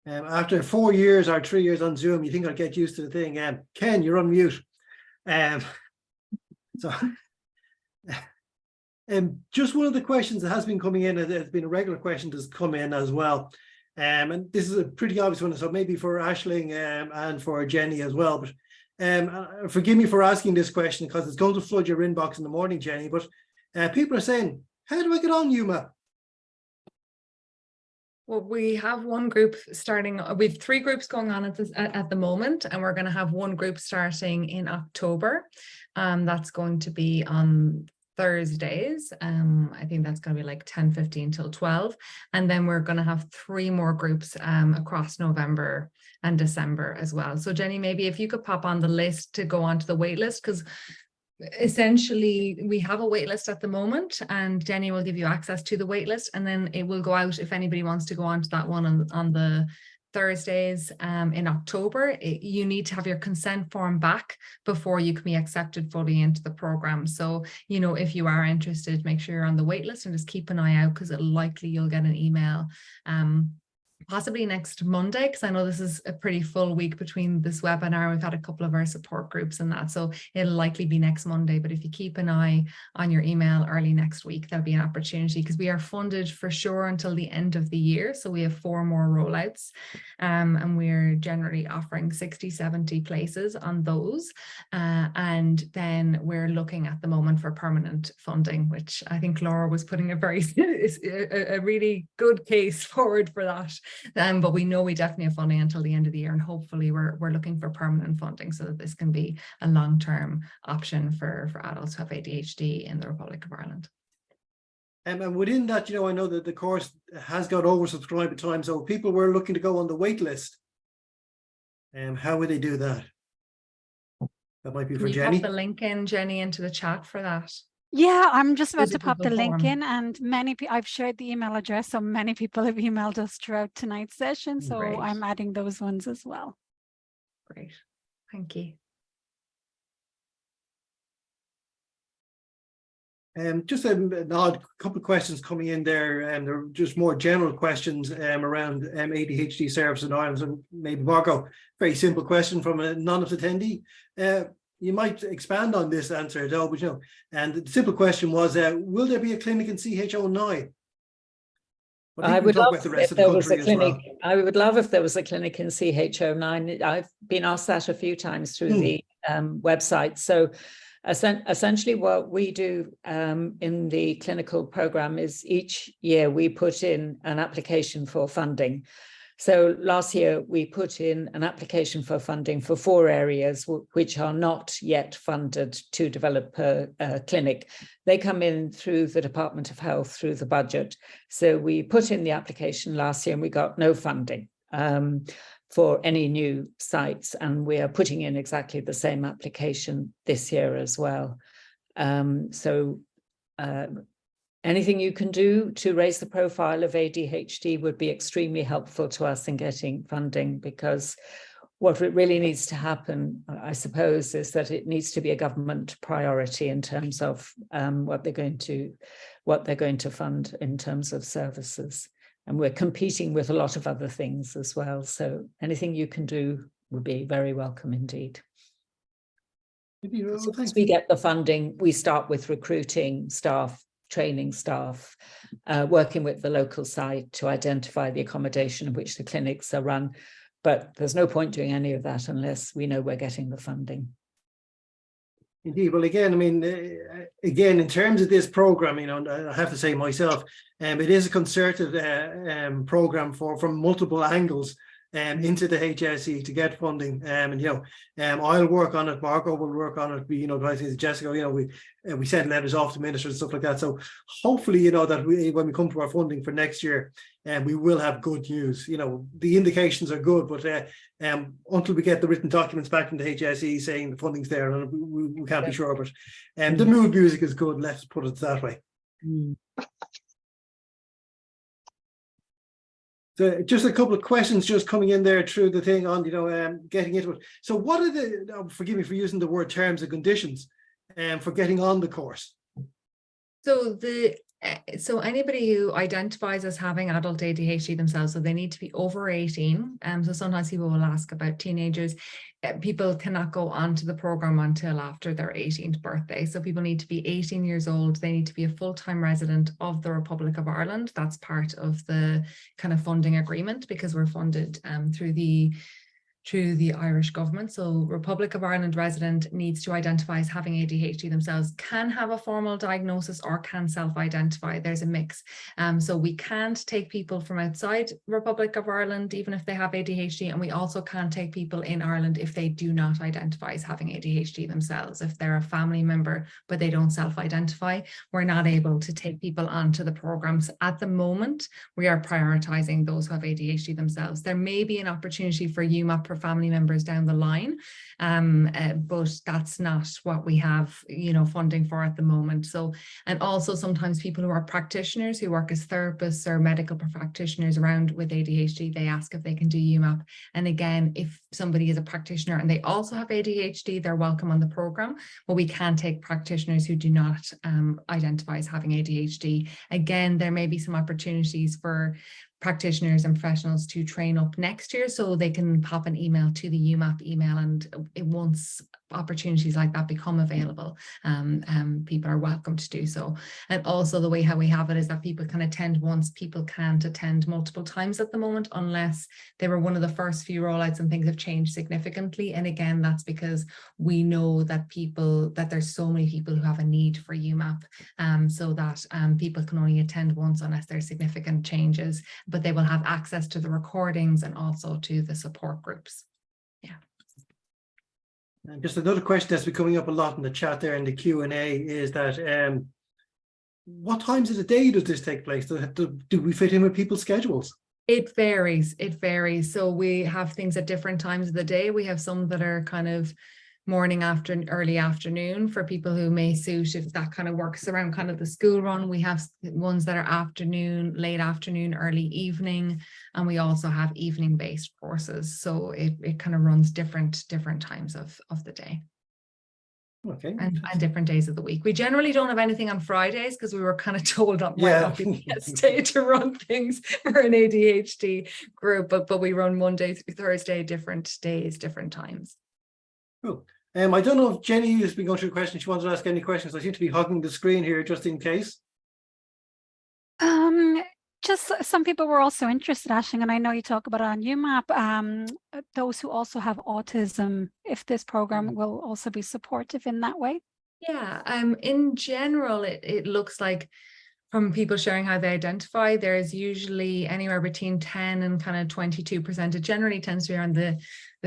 A: After 4 years or 3 years on Zoom, you think I'll get used to the thing. Ken, you're on mute. Just one of the questions that has been coming in, it's been a regular question that's come in as well. And this is a pretty obvious one, so maybe for Aisling and for Jenny as well. But forgive me for asking this question because it's going to flood your inbox in the morning, Jenny. But people are saying, how do I get on UMAAP?
E: Well, we have one group starting. We have 3 groups going on at the moment, and we're going to have one group starting in October. That's going to be on Thursdays. I think that's going to be 10:15 till 12. And then we're going to have 3 more groups across November and December as well. So Jenny, maybe if you could pop on the list to go onto the wait list, because essentially we have a wait list at the moment, and Jenny will give you access to the wait list, and then it will go out if anybody wants to go on to that one on the Thursdays in October. You need to have your consent form back before you can be accepted fully into the program. So, if you are interested, make sure you're on the wait list and just keep an eye out, because likely you'll get an email possibly next Monday, because I know this is a pretty full week between this webinar. We've had a couple of our support groups and that, so it'll likely be next Monday. But if you keep an eye on your email early next week, there'll be an opportunity, because we are funded for sure until the end of the year. So we have 4 more rollouts, and we're generally offering 60-70 places on those. And then we're looking at the moment for permanent funding, which I think Laura was putting a really good case forward for that. But we know we definitely have funding until the end of the year, and hopefully we're looking for permanent funding so that this can be a long-term option for adults who have ADHD in the Republic of Ireland.
A: And within that, I know that the course has got oversubscribed at times, so people were looking to go on the wait list. How would they do that? That might be for Jenny.
E: Pop the link in, Jenny, into the chat for that.
G: Yeah, I'm just about to pop the link in, and I've shared the email address, so many people have emailed us throughout tonight's session, so
E: Great.
G: I'm adding those ones as well.
E: Great, thank you.
A: Just an odd couple of questions coming in there, and they're just more general questions around ADHD service in Ireland. So maybe Margo, very simple question from a anonymous attendee. You might expand on this answer, though, but and the simple question was, will there be a clinic in CH09?
B: I would love if there was a clinic. I would love if there was a clinic in CH09. I've been asked that a few times through the website. So essentially what we do in the clinical program is each year we put in an application for funding. So last year we put in an application for funding for 4 areas which are not yet funded to develop a clinic. They come in through the Department of Health, through the budget. So we put in the application last year and we got no funding for any new sites, and we are putting in exactly the same application this year as well. Anything you can do to raise the profile of ADHD would be extremely helpful to us in getting funding, because what really needs to happen, I suppose, is that it needs to be a government priority in terms of what they're going to fund in terms of services. And we're competing with a lot of other things as well. So anything you can do would be very welcome indeed. So once we get the funding, we start with recruiting staff, training staff, working with the local site to identify the accommodation in which the clinics are run. But there's no point doing any of that unless we know we're getting the funding.
A: Indeed. Well, again, I memean, again, in terms of this program, you know, I have to say myself, it is a concerted program from multiple angles into the HSE to get funding. And you know, I'll work on it. Margo will work on it. You know, guys, Jessica, you know, we send letters off to ministers and stuff like that. So hopefully, you know, that when we come to our funding for next year, we will have good news. You know, the indications are good, but until we get the written documents back from the HSE saying the funding's there, and we can't be sure. But the mood music is good. Let's put it that way. So just a couple of questions just coming in there through the thing on, you know, getting into it. So what are the, forgive me for using the word terms and conditions for getting on the course?
E: So anybody who identifies as having adult ADHD themselves, so they need to be over 18. So sometimes people will ask about teenagers. People cannot go onto the program until after their 18th birthday. So people need to be 18 years old. They need to be a full-time resident of the Republic of Ireland. That's part of the kind of funding agreement, because we're funded through the Irish government. So Republic of Ireland resident needs to identify as having ADHD themselves, can have a formal diagnosis or can self-identify. There's a mix. So we can't take people from outside Republic of Ireland, even if they have ADHD. And we also can't take people in Ireland if they do not identify as having ADHD themselves. If they're a family member, but they don't self-identify, we're not able to take people onto the programs. At the moment, we are prioritizing those who have ADHD themselves. There may be an opportunity for UMAAP for family members down the line, but that's not what we have, you know, funding for at the moment. So, and also sometimes people who are practitioners who work as therapists or medical practitioners around with ADHD, they ask if they can do UMAAP. And again, if somebody is a practitioner and they also have ADHD, they're welcome on the program, but we can take practitioners who do not identify as having ADHD. Again, there may be some opportunities for practitioners and professionals to train up next year, so they can pop an email to the UMAAP email, and once opportunities like that become available, people are welcome to do so. And also the way how we have it is that people can attend once. People can't attend multiple times at the moment unless they were one of the first few rollouts, and things have changed significantly. And again, that's because we know that there's so many people who have a need for UMAAP, so that people can only attend once unless there's significant changes, but they will have access to the recordings and also to the support groups. Yeah.
A: And just another question that's been coming up a lot in the chat there in the Q&A is that what times of the day does this take place? Do we fit in with people's schedules?
E: It varies. It varies. So we have things at different times of the day. We have some that are kind of morning, early afternoon for people who may suit, if that kind of works around kind of the school run. We have ones that are afternoon, late afternoon, early evening, and we also have evening based courses. So it kind of runs different times of the day.
A: Okay.
E: And different days of the week. We generally don't have anything on Fridays because we were kind of told that might not be the best day to run things for an ADHD group, but we run Monday through Thursday, different days, different times.
A: Cool. I don't know if Jenny has been going through questions. She wants to ask any questions. I seem to be hugging the screen here just in case.
G: Just some people were also interested, Aisling, and I know you talk about it on UMAAP, those who also have autism, if this program will also be supportive in that way.
E: Yeah, in general, it looks like, from people sharing how they identify, there's usually anywhere between 10 and kind of 22%. It generally tends to be around the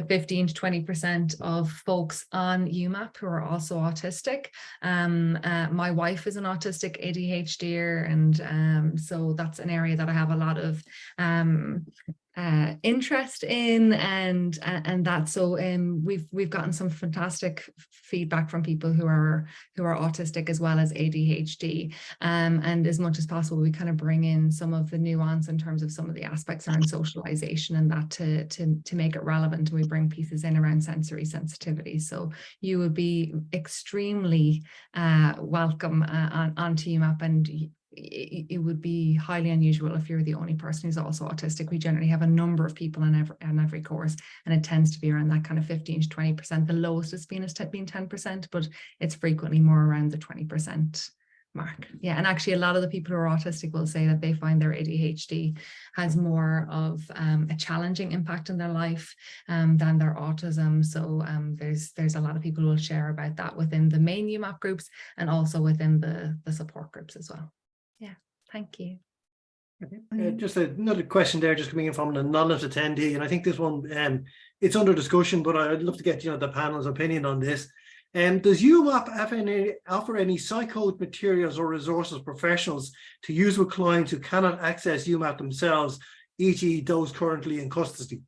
E: 15 to 20% of folks on UMAAP who are also autistic. My wife is an autistic ADHDer, and so that's an area that I have a lot of interest in, and that. So we've gotten some fantastic feedback from people who are autistic as well as ADHD, and as much as possible we kind of bring in some of the nuance in terms of some of the aspects around socialization and that to make it relevant. And we bring pieces in around sensory sensitivity. So you would be extremely welcome onto UMAAP, and it would be highly unusual if you're the only person who's also autistic. We generally have a number of people on every course, and it tends to be around that kind of 15 to 20%. The lowest it's been has been 10%, but it's frequently more around the 20% mark. Yeah, and actually a lot of the people who are autistic will say that they find their ADHD has more of a challenging impact in their life than their autism. So there's a lot of people who will share about that within the main UMAAP groups and also within the support groups as well. Yeah, thank you.
A: Just another question there, just coming in from an anonymous attendee, and I think this one it's under discussion, but I'd love to get the panel's opinion on this. Does UMAAP offer any psycho materials or resources professionals to use with clients who cannot access UMAAP themselves, e.g. those currently in custody?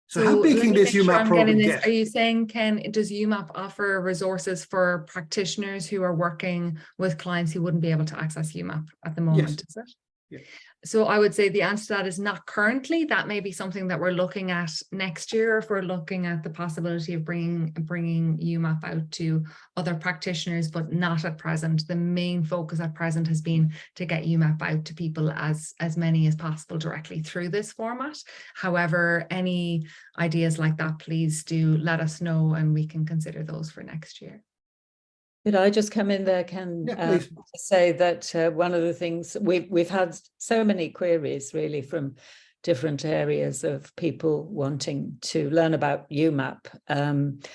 A: So how big can this UMAAP program get?
E: Are you saying, Ken, does UMAAP offer resources for practitioners who are working with clients who wouldn't be able to access UMAAP at the moment?
A: Yes.
E: Is it?
A: Yeah.
E: So I would say the answer to that is not currently. That may be something that we're looking at next year, if we're looking at the possibility of bringing UMAAP out to other practitioners, but not at present. The main focus at present has been to get UMAAP out to people, as many as possible, directly through this format. However, any ideas like that, please do let us know and we can consider those for next year.
B: Could I just come in there, Ken,
A: Yeah,
B: to say that one of the things we've had so many queries really from different areas of people wanting to learn about UMAAP,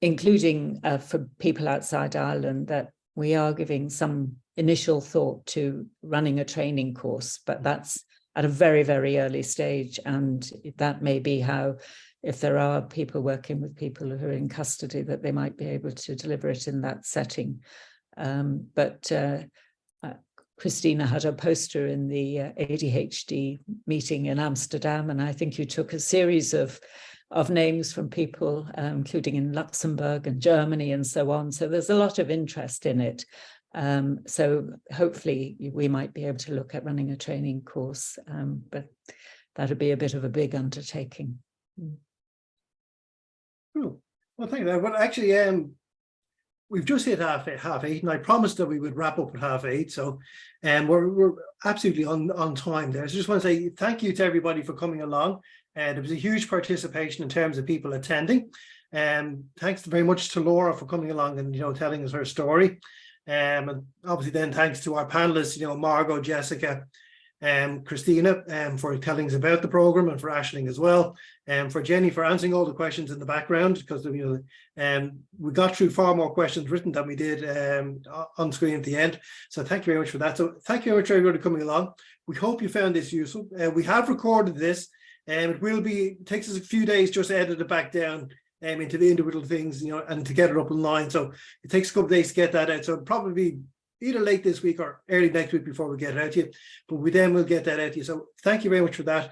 B: including for people outside Ireland, that we are giving some initial thought to running a training course, but that's at a very, very early stage. And that may be how, if there are people working with people who are in custody, that they might be able to deliver it in that setting. But Christina had a poster in the ADHD meeting in Amsterdam, and I think you took a series of names from people, including in Luxembourg and Germany and so on. So there's a lot of interest in it. So hopefully we might be able to look at running a training course, but that would be a bit of a big undertaking.
A: Cool. Well, thank you. Well, actually, we've just hit half eight, and I promised that we would wrap up at 8:30. So, we're absolutely on time there. So, just want to say thank you to everybody for coming along. There was a huge participation in terms of people attending. Thanks very much to Laura for coming along and telling us her story. And obviously, then thanks to our panelists, Margo, Jessica, Christina, for telling us about the program, and for Aisling as well, and for Jenny for answering all the questions in the background, because we got through far more questions written than we did on screen at the end. So thank you very much for that. So thank you very much for everybody coming along. We hope you found this useful. We have recorded this, and it takes us a few days just to edit it back down into the individual things, and to get it up online. So it takes a couple of days to get that out. So it'll probably be either late this week or early next week before we get it out to you, but we'll get that out to you. So thank you very much for that.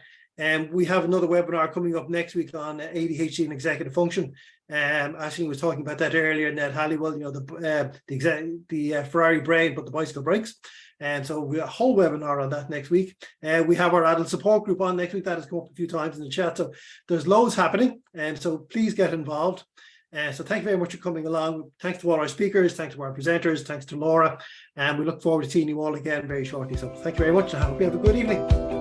A: We have another webinar coming up next week on ADHD and executive function. Aisling was talking about that earlier, Ned Halliwell, the Ferrari brain, but the bicycle brakes. And so we have a whole webinar on that next week. We have our adult support group on next week. That has come up a few times in the chat. So there's loads happening, and so please get involved. So thank you very much for coming along. Thanks to all our speakers, thanks to our presenters, thanks to Laura, and we look forward to seeing you all again very shortly. So thank you very much, and I hope you have a good evening.